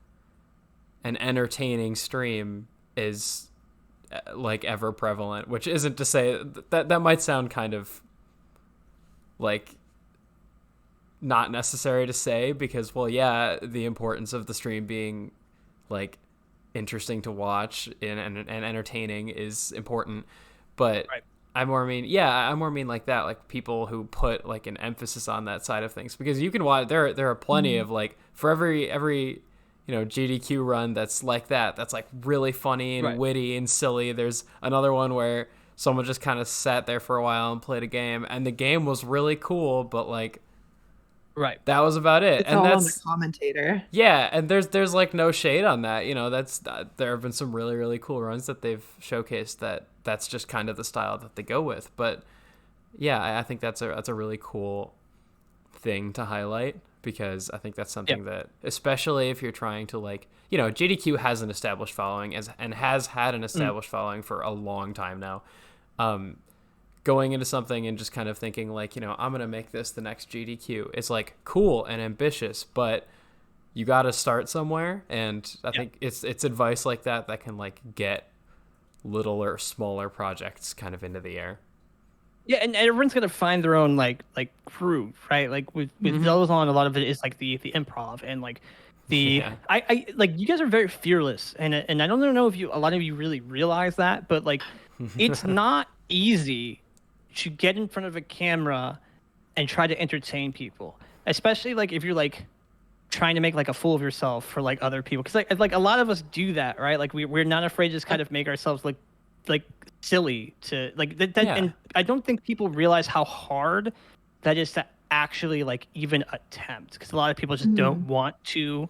an entertaining stream is like ever prevalent, which isn't to say that might sound kind of like not necessary to say, because well, yeah, the importance of the stream being like interesting to watch and entertaining is important, but Right. I more mean like that, like people who put like an emphasis on that side of things, because you can watch there are plenty of like for every GDQ run that's like that's like really funny and Right. witty and silly. There's another one where someone just kind of sat there for a while and played a game, and the game was really cool, but like Right. that was about it. It's and all that's on the commentator. yeah, and there's like no shade on that. There have been some really, really cool runs that they've showcased that's just kind of the style that they go with. But yeah, I think that's a really cool thing to highlight, because I think that's something that, especially if you're trying to like, GDQ has an established following and has had an established following for a long time now. Going into something and just kind of thinking like, I'm going to make this the next GDQ. It's like cool and ambitious, but you got to start somewhere. And I think it's advice like that can like get littler, smaller projects kind of into the air. Yeah, and everyone's gonna find their own like groove, right? Like with Zeldathon, a lot of it is like the improv and like the I like you guys are very fearless, and I don't know if a lot of you really realize that, but like it's not easy to get in front of a camera and try to entertain people, especially like if you're like trying to make like a fool of yourself for like other people, because like a lot of us do that, right? Like we're not afraid to just kind of make ourselves like silly to like that and I don't think people realize how hard that is to actually like even attempt, because a lot of people just don't want to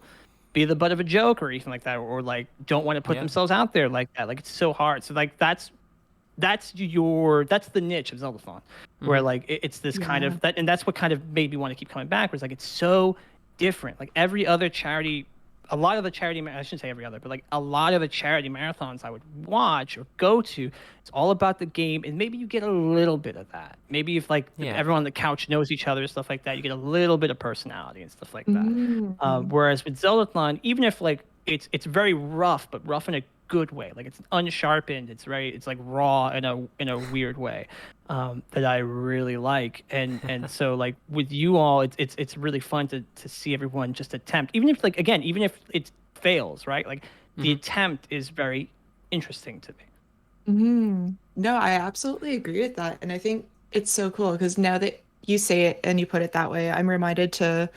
be the butt of a joke or anything like that, or like don't want to put themselves out there like that. Like it's so hard. So like that's the niche of Zeldathon. where like it's this kind of that, and that's what kind of made me want to keep coming back. Was like it's so different. Like every other charity, a lot of the charity, I shouldn't say every other, but like a lot of the charity marathons I would watch or go to, it's all about the game, and maybe you get a little bit of that. Maybe if like everyone on the couch knows each other and stuff like that, you get a little bit of personality and stuff like that. Whereas with Zeldathon, even if like it's very rough, but rough in a good way, like it's unsharpened, it's like raw in a weird way, that I really like, and so like with you all, it's really fun to see everyone just attempt, even if like again, even if it fails, right? Like the attempt is very interesting to me. No, I absolutely agree with that, and I think it's so cool because now that you say it and you put it that way, I'm reminded to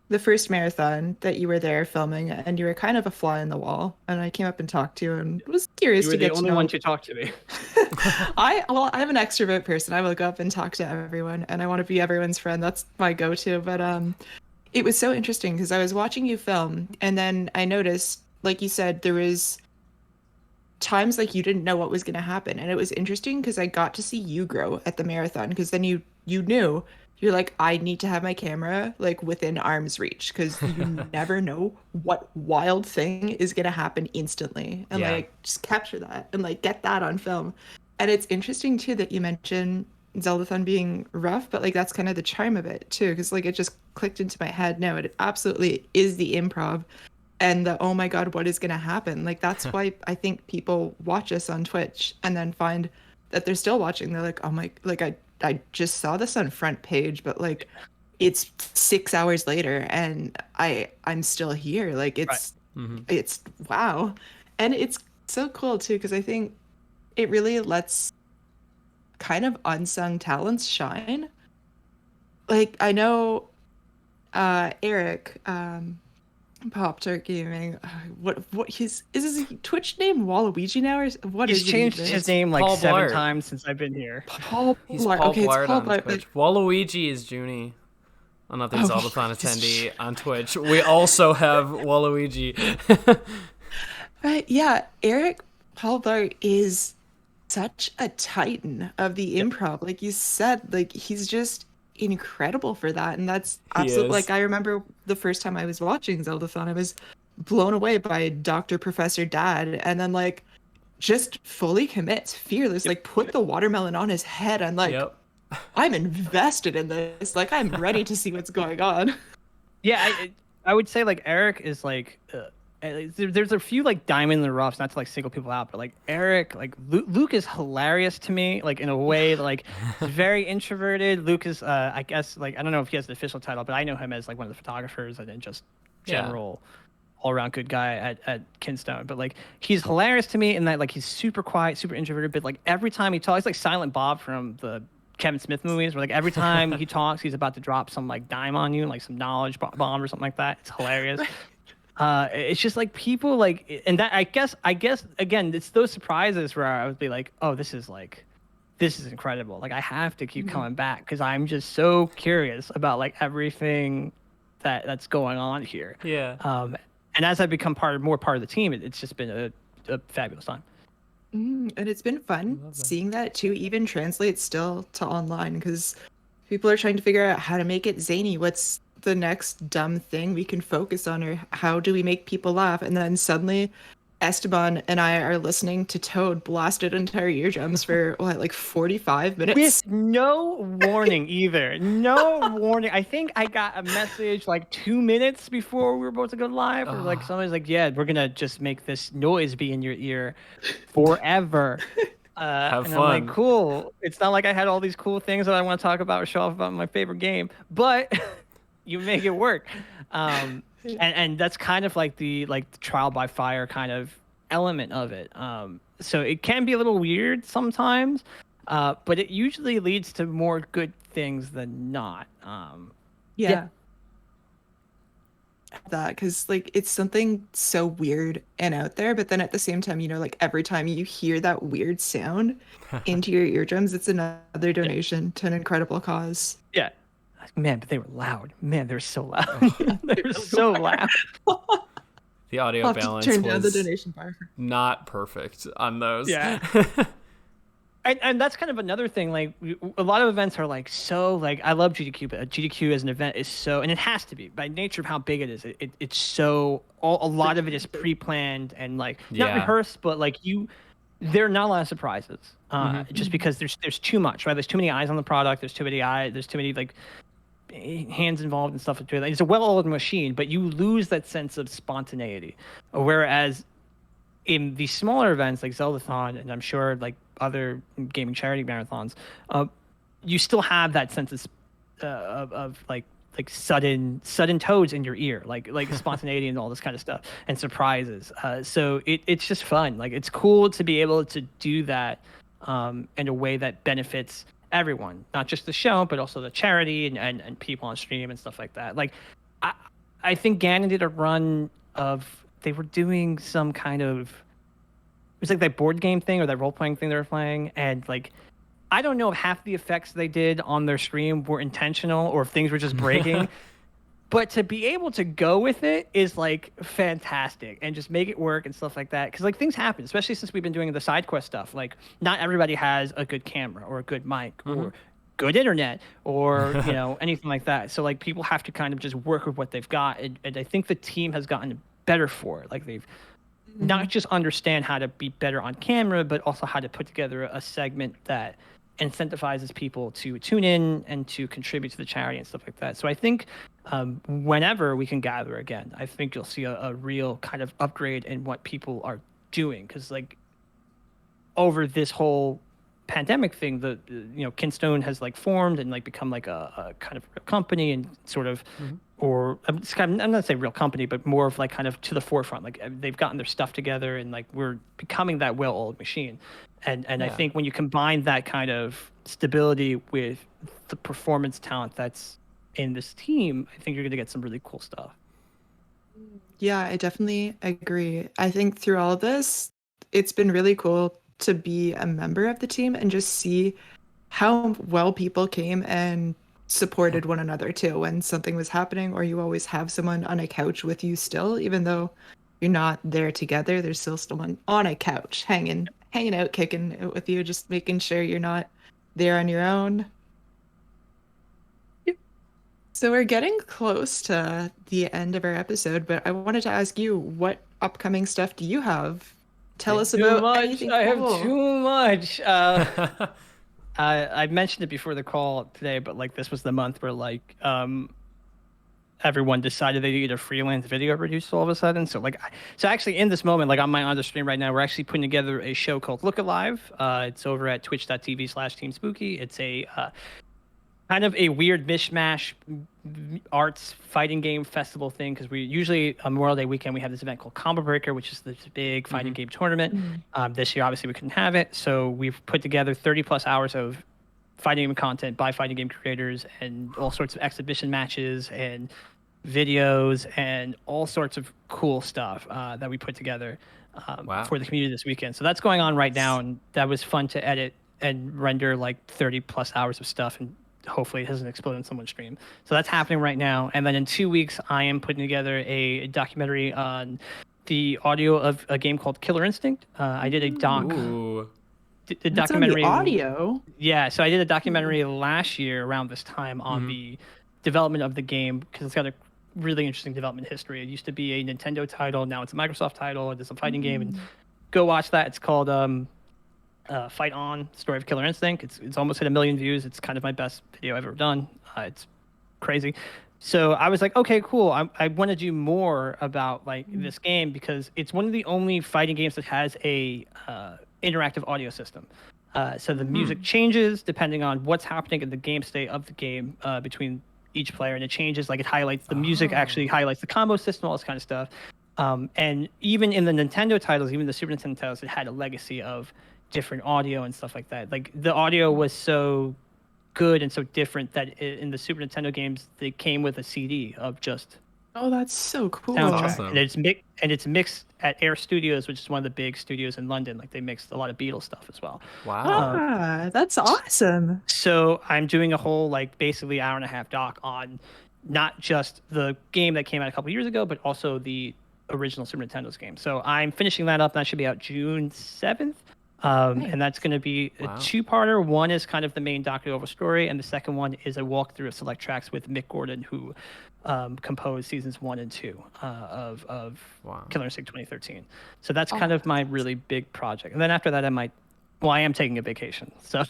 the first marathon that you were there filming, and you were kind of a fly in the wall, and I came up and talked to you and was curious to get to know. You were the only one to talk to me. I'm an extrovert person. I will go up and talk to everyone, and I want to be everyone's friend. That's my go-to. But it was so interesting because I was watching you film, and then I noticed, like you said, there was times like you didn't know what was going to happen, and it was interesting because I got to see you grow at the marathon, because then you knew. You're like, I need to have my camera like within arm's reach, because you never know what wild thing is going to happen instantly, and like just capture that and like get that on film. And it's interesting too that you mentioned Zeldathon being rough, but like that's kind of the charm of it too, because like it just clicked into my head. No, it absolutely is the improv and the, oh my God, what is going to happen? Like that's why I think people watch us on Twitch and then find that they're still watching. They're like, oh my, like I just saw this on front page, but like it's 6 hours later and I'm still here. Like it's it's wow. And it's so cool too, because I think it really lets kind of unsung talents shine. Like I know Eric Pop Tart Gaming, what is his Twitch name Waluigi now, or what? He's changed his name like Paul 7 Blart. times since I've been here. He's Paul Okay, Blart it's Paul on Blart. Twitch. Waluigi is Junie, another Zeldathon attendee on Twitch. We also have Waluigi. Yeah, Eric Paul Blart is such a titan of the improv. Like you said, like he's just incredible for that, and that's absolutely like I remember the first time I was watching Zeldathon, I was blown away by Dr. Professor Dad, and then like just fully commits, fearless, like put the watermelon on his head, and like I'm invested in this, like I'm ready to see what's going on. Yeah, I would say like Eric is like there's a few like diamond in the roughs, not to like single people out, but like Eric, like Luke is hilarious to me, like in a way, like very introverted. Luke is I guess, like I don't know if he has the official title, but I know him as like one of the photographers and then just general all around good guy at Kinstone. But like he's hilarious to me in that like he's super quiet, super introverted, but like every time he talks, like Silent Bob from the Kevin Smith movies, where like every time he talks, he's about to drop some like dime on you, like some knowledge bomb or something like that. It's hilarious. It's just like people like, and that I guess again, it's those surprises where I would be like, oh, this is incredible. Like I have to keep coming back because I'm just so curious about like everything that's going on here. Yeah. And as I become more part of the team, it's just been a fabulous time. And it's been fun seeing that too, even translate still to online, because people are trying to figure out how to make it zany. What's the next dumb thing we can focus on, or how do we make people laugh? And then suddenly Esteban and I are listening to Toad blasted entire eardrums for what, like 45 minutes? With no warning either. No warning. I think I got a message like 2 minutes before we were about to go live. Or like somebody's like, yeah, we're gonna just make this noise be in your ear forever. Have and fun. I'm like, cool. It's not like I had all these cool things that I want to talk about or show off about my favorite game, but you make it work. And that's kind of like the trial by fire kind of element of it. So it can be a little weird sometimes, but it usually leads to more good things than not. Yeah. That, because like it's something so weird and out there, but then at the same time, you know, like every time you hear that weird sound into your eardrums, it's another donation to an incredible cause. Yeah. Man, but they were loud. Man, they were so loud. They were so loud. The audio I'll have to balance turn down the was donation bar. not perfect on those. Yeah. And that's kind of another thing. Like a lot of events are like so like I love GDQ, but GDQ as an event is so, and it has to be by nature of how big it is. It's so a lot of it is pre-planned and like not Yeah. rehearsed, but like there are not a lot of surprises. Just because there's too much, right? There's too many eyes on the product. There's too many like hands involved and stuff. It's a well-oiled machine, but you lose that sense of spontaneity. Whereas in these smaller events like Zeldathon, and I'm sure like other gaming charity marathons, you still have that sense of like sudden toads in your ear, like spontaneity and all this kind of stuff and surprises. So it's just fun. Like it's cool to be able to do that in a way that benefits everyone, not just the show, but also the charity and people on stream and stuff like that. Like I think Ganon did a run of they were doing some kind of it was like that board game thing or that role playing thing they were playing, and like I don't know if half the effects they did on their stream were intentional or if things were just breaking. But to be able to go with it is like fantastic and just make it work and stuff like that. Because like things happen, especially since we've been doing the side quest stuff. Like not everybody has a good camera or a good mic or good internet or anything like that. So like people have to kind of just work with what they've got, and I think the team has gotten better for it. Like they've not just understand how to be better on camera, but also how to put together a segment that incentivizes people to tune in and to contribute to the charity and stuff like that. So I think whenever we can gather again, I think you'll see a real kind of upgrade in what people are doing. Because like over this whole pandemic thing, the Kinstone has like formed and like become like a kind of a company and sort of or I'm not saying real company, but more of like kind of to the forefront. Like they've gotten their stuff together and like we're becoming that well-oiled machine. And I think when you combine that kind of stability with the performance talent that's in this team, I think you're going to get some really cool stuff. Yeah, I definitely agree. I think through all of this, it's been really cool to be a member of the team and just see how well people came and supported one another too when something was happening, or you always have someone on a couch with you still, even though you're not there together, there's still someone on a couch hanging out, kicking it with you, just making sure you're not there on your own. Yep. So we're getting close to the end of our episode, but I wanted to ask you, what upcoming stuff do you have? Tell us about anything cool. I have too much. I mentioned it before the call today, but like this was the month where like everyone decided they needed a freelance video producer all of a sudden. So actually in this moment, like on my other stream right now, we're actually putting together a show called Look Alive. It's over at twitch.tv/TeamSpooky. It's a kind of a weird mishmash arts fighting game festival thing, because we usually on Memorial Day weekend we have this event called Combo Breaker, which is this big fighting game tournament. This year obviously we couldn't have it, so we've put together 30 plus hours of fighting game content by fighting game creators and all sorts of exhibition matches and videos and all sorts of cool stuff that we put together for the community this weekend. So that's going on right now, and that was fun to edit and render like 30 plus hours of stuff, and hopefully it doesn't explode in someone's stream. So that's happening right now. And then in 2 weeks, I am putting together a documentary on the audio of a game called Killer Instinct. I did a the documentary on the audio. Yeah, so I did a documentary last year around this time on the development of the game, because it's got a really interesting development history. It used to be a Nintendo title, now it's a Microsoft title. It's a fighting game, and go watch that. It's called Fight On, Story of Killer Instinct. It's almost hit 1 million views. It's kind of my best video I've ever done. It's crazy. So I was like, okay, cool. I want to do more about like this game, because it's one of the only fighting games that has a interactive audio system. So the music changes depending on what's happening in the game state of the game between each player, and it changes. Like it highlights the music, actually highlights the combo system, all this kind of stuff. And even in the Nintendo titles, even the Super Nintendo titles, it had a legacy of different audio and stuff like that. Like the audio was so good and so different that in the Super Nintendo games, they came with a CD of just that's so cool. soundtrack. Awesome. And it's mixed at Air Studios, which is one of the big studios in London. Like they mixed a lot of Beatles stuff as well. Wow. That's awesome. So I'm doing a whole like basically hour-and-a-half doc on not just the game that came out a couple years ago, but also the original Super Nintendo's game. So I'm finishing that up. That should be out June 7th. And that's going to be a Wow. two-parter. One is kind of the main docu-level story, and the second one is a walkthrough of select tracks with Mick Gordon, who composed seasons 1 and 2 of Wow. Killer Instinct 2013. So that's kind of my really big project. And then after that, I am taking a vacation. So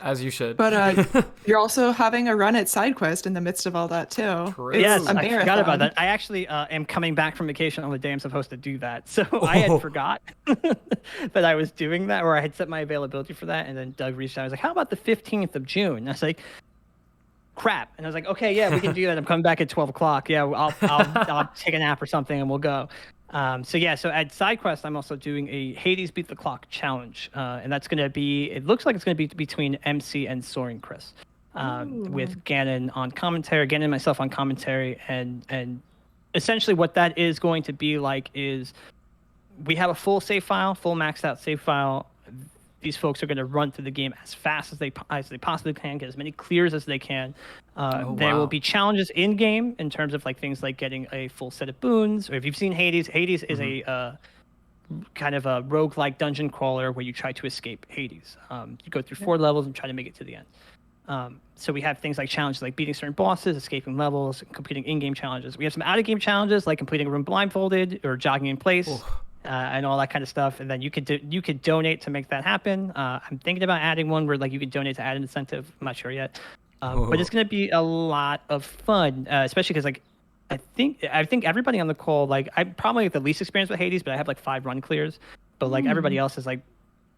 As you should. But you're also having a run at SideQuest in the midst of all that too. True. It's yes, a I forgot marathon. about that. I actually am coming back from vacation on the day I'm supposed to do that. So I had forgot that I was doing that, or I had set my availability for that. And then Doug reached out. I was like, how about the 15th of June? And I was like, crap. And I was like, okay, yeah, we can do that. I'm coming back at 12 o'clock. Yeah, I'll take a nap or something and we'll go. So at SideQuest, I'm also doing a Hades Beat the Clock challenge. And that's going to be, it looks like it's going to be between MC and Soaring Chris. With Gannon on commentary, Gannon and myself on commentary. And essentially what that is going to be like is we have a full save file, full maxed out save file. These folks are going to run through the game as fast as they possibly can, get as many clears as they can. There will be challenges in game in terms of like things like getting a full set of boons. Or if you've seen Hades, Hades is a kind of a roguelike dungeon crawler where you try to escape Hades. You go through 4 levels and try to make it to the end. So we have things like challenges like beating certain bosses, escaping levels, completing in-game challenges. We have some out-of-game challenges like completing a room blindfolded or jogging in place. And all that kind of stuff, and then you could donate to make that happen. I'm thinking about adding one where like you could donate to add an incentive. I'm not sure yet, but it's going to be a lot of fun, especially because like I think everybody on the call, like I'm probably the least experienced with Hades, but I have like 5 run clears, but like everybody else is like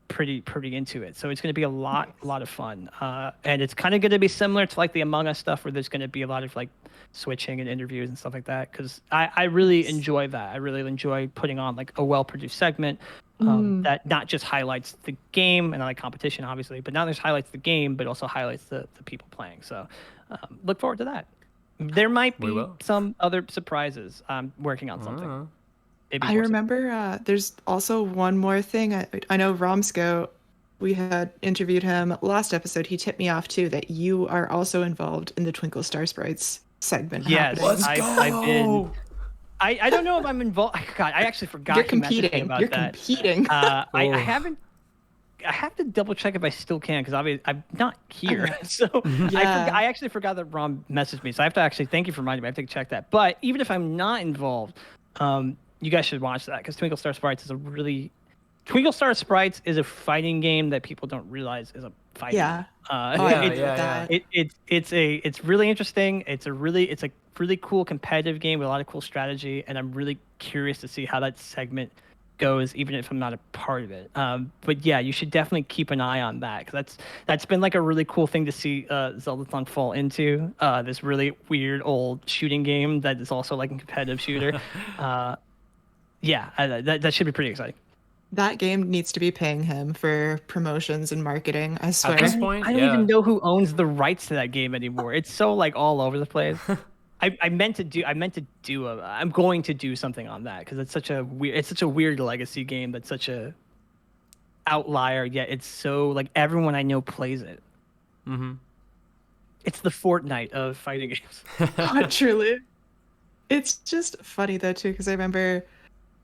pretty into it. So it's going to be a lot of fun, and it's kind of going to be similar to like the Among Us stuff where there's going to be a lot of like switching and interviews and stuff like that, because I really enjoy that. I really enjoy putting on like a well-produced segment that not just highlights the game and like competition obviously, but not just highlights the game but also highlights the people playing. So look forward to that. There might be some other surprises. I'm working on something. I remember there's also one more thing. I know Romsco, we had interviewed him last episode. He tipped me off too that you are also involved in the Twinkle Star Sprites segment. Yes, happening. I've been. I don't know if I'm involved. God, I actually forgot. You're he messaged me competing. about You're that. competing. I haven't. I have to double check if I still can because I'm not here. So I actually forgot that Rom messaged me. So I have to actually thank you for reminding me. I have to check that. But even if I'm not involved, you guys should watch that because Twinkle Star Sprites is a fighting game that people don't realize is a fighting game. It's really interesting. It's a really cool competitive game with a lot of cool strategy, and I'm really curious to see how that segment goes, even if I'm not a part of it. But yeah, you should definitely keep an eye on that because that's been like a really cool thing to see Zeldathon fall into. This really weird old shooting game that is also like a competitive shooter. That should be pretty exciting. That game needs to be paying him for promotions and marketing, I swear. At this point, I don't even know who owns the rights to that game anymore. It's so like all over the place. I'm going to do something on that because it's such a weird legacy game that's such a outlier, yet it's so like everyone I know plays it. It's the Fortnite of fighting games. Truly. It's just funny though too, because I remember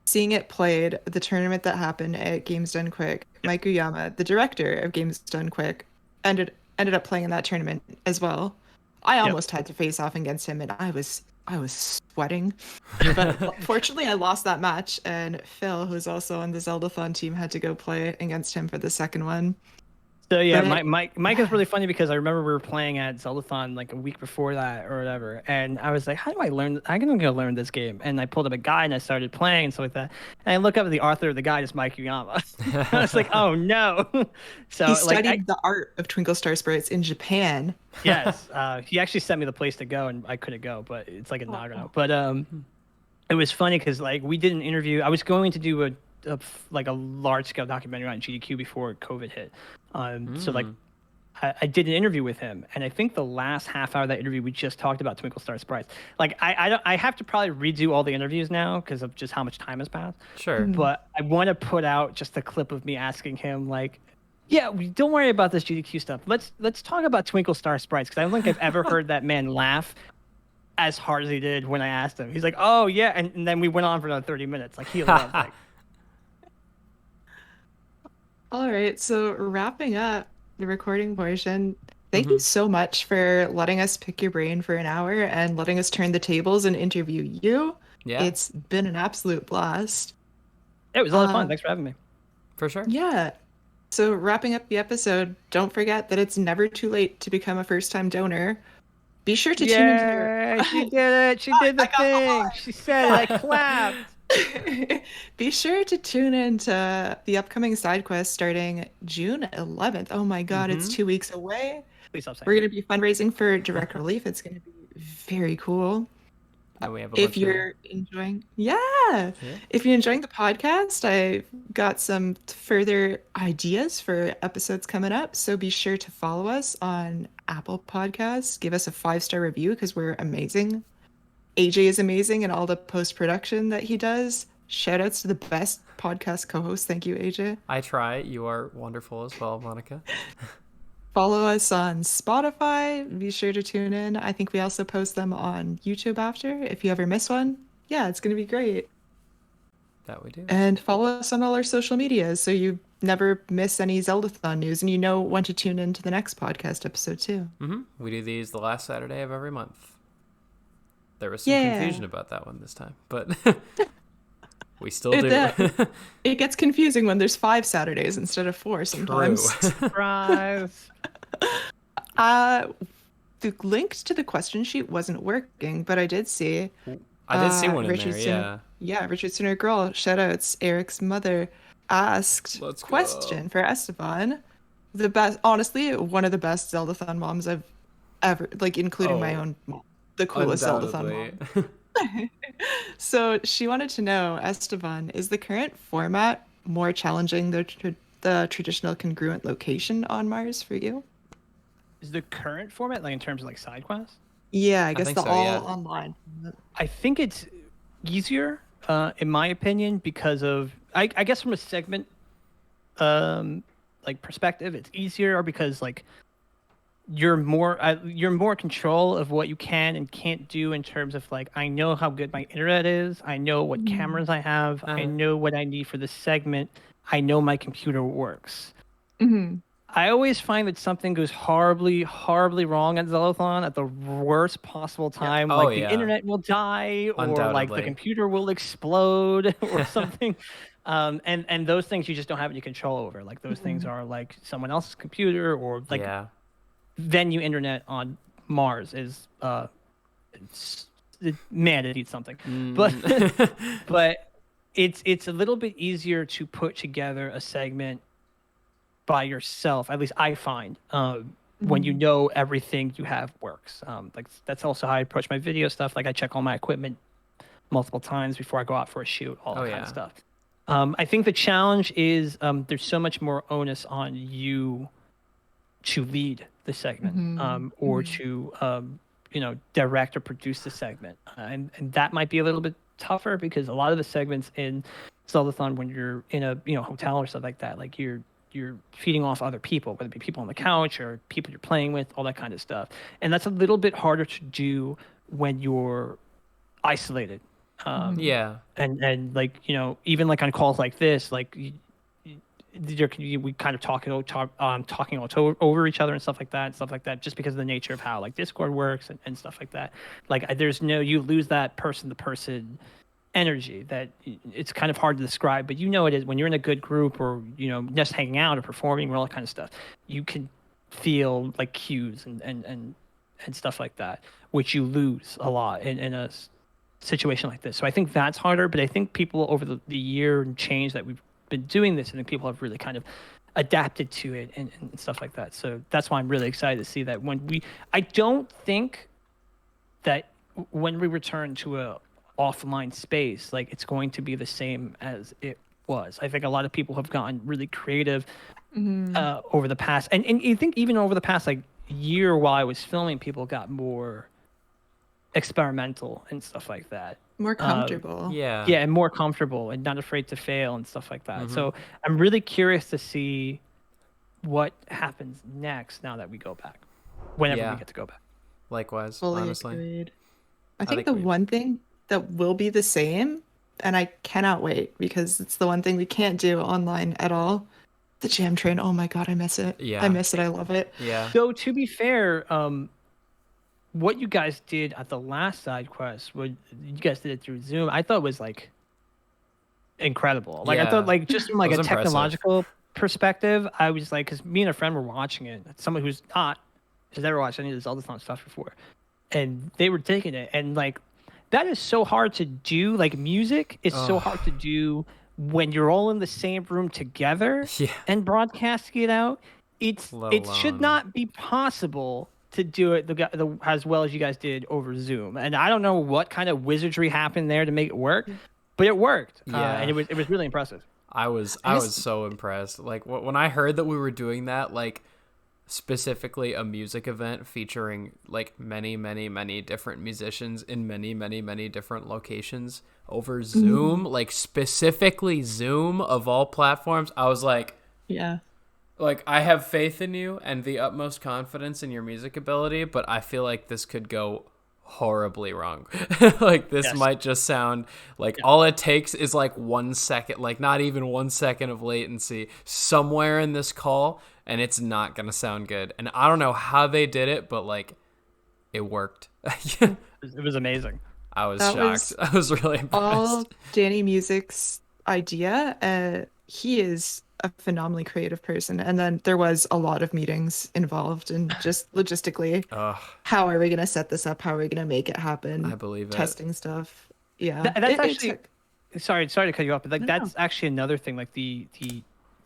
seeing it played, the tournament that happened at Games Done Quick. Mike Uyama, the director of Games Done Quick, ended up playing in that tournament as well. I almost had to face off against him, and I was sweating. But fortunately, I lost that match, and Phil, who's also on the Zeldathon team, had to go play against him for the second one. So yeah, Mike is really funny because I remember we were playing at Zeldathon like a week before that or whatever, and I was like, how do I learn? I'm gonna go learn this game, and I pulled up a guide and I started playing and stuff like that. And I look up at the author of the guide is Mike Uyama. I was like, oh no. So he studied the art of Twinkle Star Sprites in Japan. Yes, he actually sent me the place to go, and I couldn't go, but it's like a Nagano. But it was funny because like we did an interview. I was going to do a large scale documentary on GDQ before COVID hit. So like I did an interview with him, and I think the last half hour of that interview we just talked about Twinkle Star Sprites. Like I have to probably redo all the interviews now because of just how much time has passed. Sure. But I want to put out just a clip of me asking him like, yeah, don't worry about this GDQ stuff. Let's talk about Twinkle Star Sprites because I don't think I've ever heard that man laugh as hard as he did when I asked him. He's like, oh yeah, and then we went on for another 30 minutes. Like he loved like. All right, so wrapping up the recording portion, thank you Hmm. so much for letting us pick your brain for an hour and letting us turn the tables and interview you. Yeah, It's been an absolute blast. It was a lot of fun. Uh, Thanks for having me. for sure. yeah. So wrapping up the episode, don't forget that it's never too late to become a first-time donor. Be sure to tune into their Yeah, she did it. She did the I got thing. She said it. I clapped. Be sure to tune in to the upcoming side quest starting June 11th. Oh my God, it's Hmm. 2 weeks away. Please stop saying We're that. going to be fundraising for direct relief. It's going to be very cool. And we have a If bunch of you're enjoying, yeah, yeah. if you're enjoying the podcast, I've got some further ideas for episodes coming up. So be sure to follow us on Apple Podcasts. Give us a 5-star review because we're amazing. AJ is amazing and all the post production that he does. Shout outs to the best podcast co host. Thank you, AJ. I try. You are wonderful as well, Monica. Follow us on Spotify. Be sure to tune in. I think we also post them on YouTube after. If you ever miss one, yeah, it's going to be great. That we do. And follow us on all our social medias so you never miss any Zeldathon news and you know when to tune into the next podcast episode too. We do these the last Saturday of every month. There was some Yeah. confusion about that one this time, but we still It, do. it gets confusing when there's 5 Saturdays instead of 4 sometimes. True. Surprise. The link to the question sheet wasn't working, but I did see. I did see one in Richard there, Sinner, yeah. Richard Sinner Girl, shoutouts. Eric's mother asked Let's go. question for Esteban. The best, honestly, one of the best Zeldathon moms I've ever, like, including my Oh, own mom. The coolest Zeldathon Undoubtedly. mom. So she wanted to know, Esteban, is the current format more challenging than the traditional congruent location on Mars for you? Is the current format like in terms of like side quests? Yeah, I guess think the so, all yeah. online. I think it's easier, in my opinion, because of I guess from a segment like perspective, it's easier because like you're more in control of what you can and can't do in terms of like I know how good my internet is, I know what cameras I have, I Uh-huh. know what I need for this segment, I know my computer works. Mhm. I always find that something goes horribly, horribly wrong at Zeldathon at the worst possible time. Oh, Like the yeah. internet will die, or like the Undoubtedly. computer will explode, or something. And those things you just don't have any control over. Like those things are like someone else's computer, or like Yeah. venue internet on Mars is man, it needs something. But but it's a little bit easier to put together a segment by yourself, at least I find, when you know everything you have works. Like that's also how I approach my video stuff. Like I check all my equipment multiple times before I go out for a shoot, all that kind yeah. of stuff. I think the challenge is there's so much more onus on you to lead the segment, or to direct or produce the segment, and that might be a little bit tougher because a lot of the segments in Zeldathon, when you're in a hotel or stuff like that, like you're feeding off other people, whether it be people on the couch or people you're playing with, all that kind of stuff. And that's a little bit harder to do when you're isolated. Yeah. And like, even like on calls like this, like we kind of talking over each other and stuff like that, just because of the nature of how like Discord works and stuff like that. Like you lose that person to person energy that it's kind of hard to describe, but it is when you're in a good group or just hanging out or performing or all that kind of stuff. You can feel like cues and stuff like that, which you lose a lot in a situation like this. So I think that's harder, but I think people over the year and change that we've been doing this, I think people have really kind of adapted to it and stuff like that. So that's why I'm really excited to see that I don't think that when we return to a offline space, like it's going to be the same as it was. I think a lot of people have gotten really creative over the past, and you think even over the past like year while I was filming, people got more experimental and stuff like that. More comfortable. Yeah. Yeah, and more comfortable and not afraid to fail and stuff like that. So I'm really curious to see what happens next now that we go back, whenever we get to go back. Likewise, Fully honestly. agreed. I think the one thing that will be the same, and I cannot wait because it's the one thing we can't do online at all, The jam train. Oh my god, I miss it. Yeah. I miss it. I love it. Yeah. So to be fair, what you guys did at the last side quest, what you guys did it through Zoom, I thought was like incredible. Like I thought, Yeah. like just from like It a was impressive. technological perspective, I was like, because me and a friend were watching it, someone who's not has never watched any of the Zeldathon stuff before, and they were taking it, and like that is so hard to do. Like music is so hard to do when you're all in the same room together Yeah. and broadcasting it out. It should alone- not be possible to do it as well as you guys did over Zoom. And I don't know what kind of wizardry happened there to make it work, but it worked. Yeah. And it was really impressive. I was so impressed. Like when I heard that we were doing that, like specifically a music event featuring like many different musicians in many different locations over Zoom, like specifically Zoom of all platforms, I was like, Yeah. like, I have faith in you and the utmost confidence in your music ability, but I feel like this could go horribly wrong. Like this might just sound like all it takes is like 1 second, like not even 1 second of latency somewhere in this call, and it's not gonna sound good. And I don't know how they did it, but like it worked. It was amazing. I was That shocked. I was really impressed. All Danny Music's idea. He is a phenomenally creative person, and then there was a lot of meetings involved, and just logistically, how are we gonna set this up? How are we gonna make it happen? I believe it. Testing stuff. Yeah, That's actually sorry to cut you off, but like No, that's no. actually another thing, like the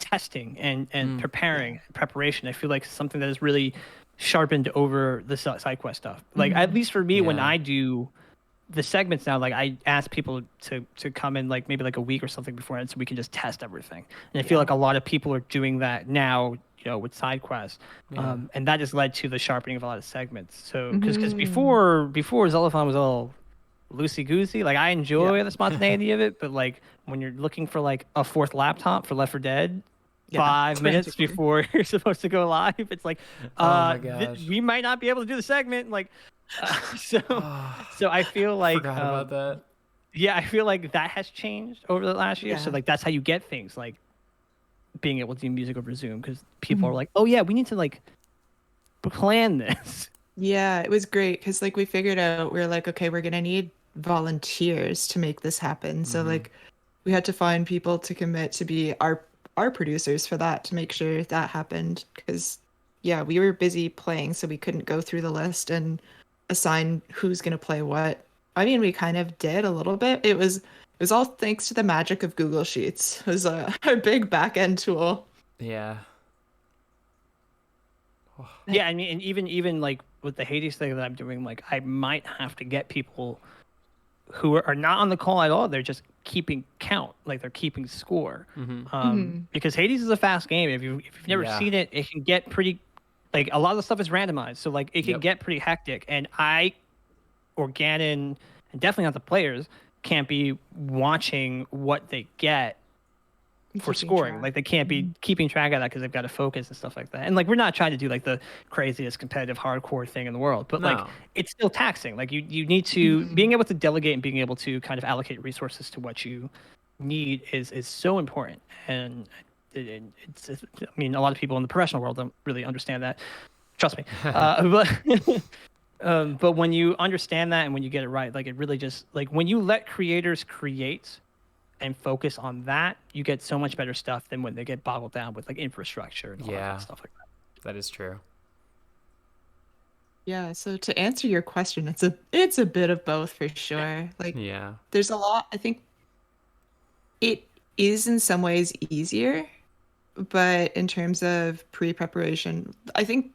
testing and preparation. I feel like something that is really sharpened over the side quest stuff. Like at least for me, when Yeah. I do the segments now, like I ask people to come in like maybe like a week or something beforehand so we can just test everything. And I feel like a lot of people are doing that now, you know, with side quests. And that has led to the sharpening of a lot of segments. So because before Zeldathon was all loosey goosey, like I enjoy the spontaneity of it, but like when you're looking for like a fourth laptop for Left 4 Dead 5 minutes practically. before you're supposed to go live, it's like my gosh. we might not be able to do the segment, like so I feel like Forgot about that. yeah, I feel like that has changed over the last year. So Yeah. like that's how you get things like being able to do music over Zoom, because people are like, oh yeah, we need to like plan this. Yeah, it was great because like we figured out we're like, okay, we're gonna need volunteers to make this happen. So like we had to find people to commit to be our producers for that, to make sure that happened, because yeah, we were busy playing, so we couldn't go through the list and assign who's gonna play what. I mean, we kind of did a little bit. It was all thanks to the magic of Google Sheets. It was a big back end tool. Yeah. Yeah, I mean, and even like with the Hades thing that I'm doing, like I might have to get people who are not on the call at all. They're just keeping count, like they're keeping score. Because Hades is a fast game. If you've never seen it, it can get pretty, like a lot of the stuff is randomized, so like it can get pretty hectic. And I, or Ganon, and definitely not the players, can't be watching what they get for Keeping scoring. track. Like they can't be keeping track of that because they've got to focus and stuff like that. And like we're not trying to do like the craziest competitive hardcore thing in the world, but like No. it's still taxing. Like you need to being able to delegate and being able to kind of allocate resources to what you need is so important. And it's I mean, a lot of people in the professional world don't really understand that. Trust me. But when you understand that and when you get it right, like it really just like when you let creators create and focus on that, you get so much better stuff than when they get boggled down with like infrastructure and all that kind of stuff like that. That is true. Yeah, so to answer your question, it's a bit of both for sure. Like Yeah. there's a lot. I think it is in some ways easier, but in terms of pre-preparation, I think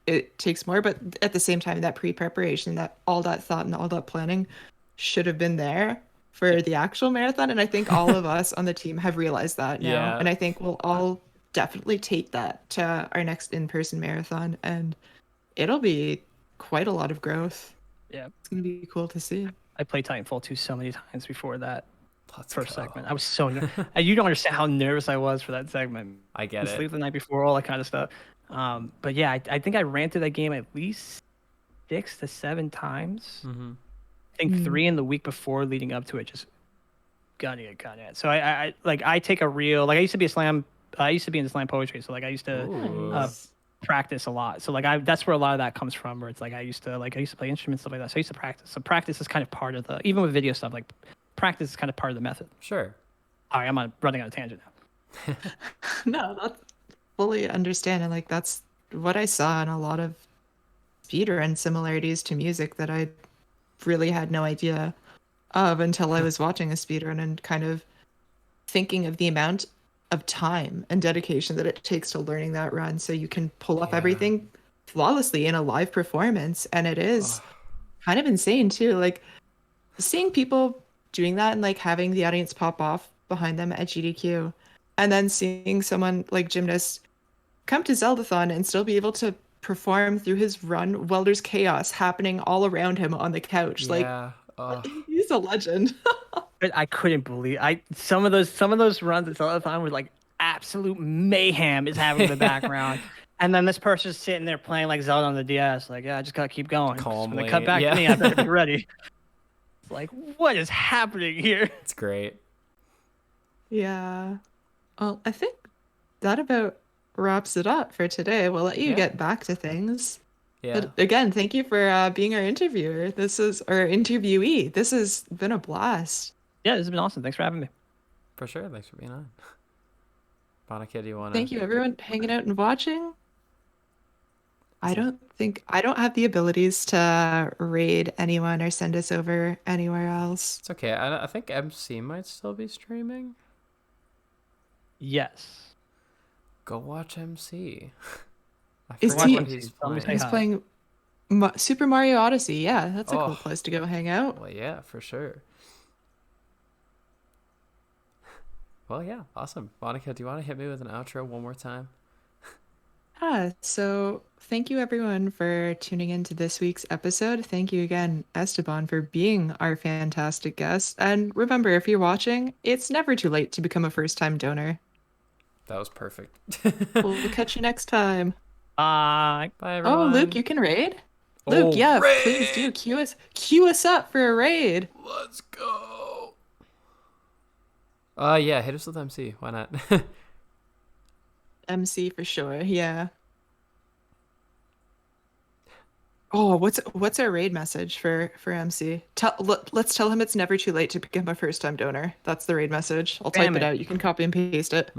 it takes more, but at the same time, that pre-preparation, that all that thought and all that planning should have been there for the actual marathon. And I think all of us on the team have realized that now. Yeah. And I think we'll all definitely take that to our next in-person marathon, and it'll be quite a lot of growth. Yeah. It's going to be cool to see. I played Titanfall 2 so many times before that Let's first go. segment. I was so and you don't understand how nervous I was for that segment. I get Sleep it. the night before, all that kind of stuff. But yeah, I think I ran through that game at least 6 to 7 times. I think 3 in the week before leading up to it, just gunning it. So I take a real, like I used to be a Slam I used to be in slam poetry, so like I used to Ooh. practice a lot. So like that's where a lot of that comes from. Where it's like I used to play instruments, stuff like that. So I used to practice. So practice is kind of part of the, even with video stuff, like practice is kind of part of the method. Sure. All right, running on a tangent now. No, that's fully understand. And like that's what I saw in a lot of speedrun similarities to music that I really had no idea of until I was watching a speedrun and kind of thinking of the amount of time and dedication that it takes to learning that run so you can pull off Yeah. everything flawlessly in a live performance. And it is kind of insane too. Like seeing people doing that and like having the audience pop off behind them at GDQ and then seeing someone like Gymnast come to Zeldathon and still be able to perform through his run while there's chaos happening all around him on the couch. Like Yeah. he's a legend. I couldn't believe some of those runs at Zeldathon were like absolute mayhem is happening in the background. And then this person's sitting there playing like Zelda on the DS, like, yeah, I just gotta keep going. Calmly, When they cut back yeah. to me, I better be ready. It's like, what is happening here? It's great. Yeah. Well, I think that about wraps it up for today. We'll let you get back to things. Yeah. But again, thank you for being our interviewer. This is our interviewee. This has been a blast. Yeah, this has been awesome. Thanks for having me. For sure. Thanks for being on. Monika, do you want to? Thank you, everyone, hanging out and watching. I don't have the abilities to raid anyone or send us over anywhere else. It's okay. I think MC might still be streaming. Yes. Go watch MC. I Is forgot he- what he's playing. Say He's hi. playing Super Mario Odyssey. Yeah, that's a cool Oh. place to go hang out. Well, yeah, for sure. Well, yeah, awesome. Monika, do you want to hit me with an outro one more time? So thank you everyone for tuning into this week's episode. Thank you again, Esteban, for being our fantastic guest. And remember, if you're watching, it's never too late to become a first-time donor. That was perfect. We'll catch you next time. Bye. Bye, Oh, everyone. Luke, you can raid? Luke, yeah, please do. Cue us up for a raid. Let's go. Yeah, hit us with MC. Why not? MC for sure, yeah. Oh, what's our raid message for MC? Let's tell him it's never too late to become a first-time donor. That's the raid message. I'll type Spam it it. out. You can copy and paste it.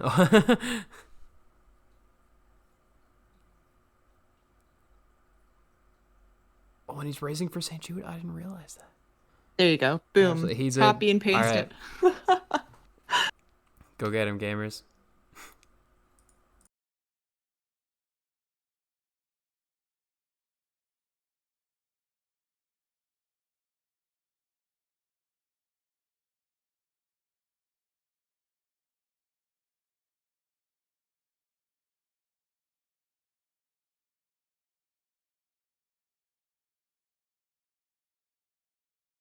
Oh, and he's raising for St. Jude? I didn't realize that. There you go. Boom. Absolutely. He's Copy and paste All right. it. Go get him, gamers.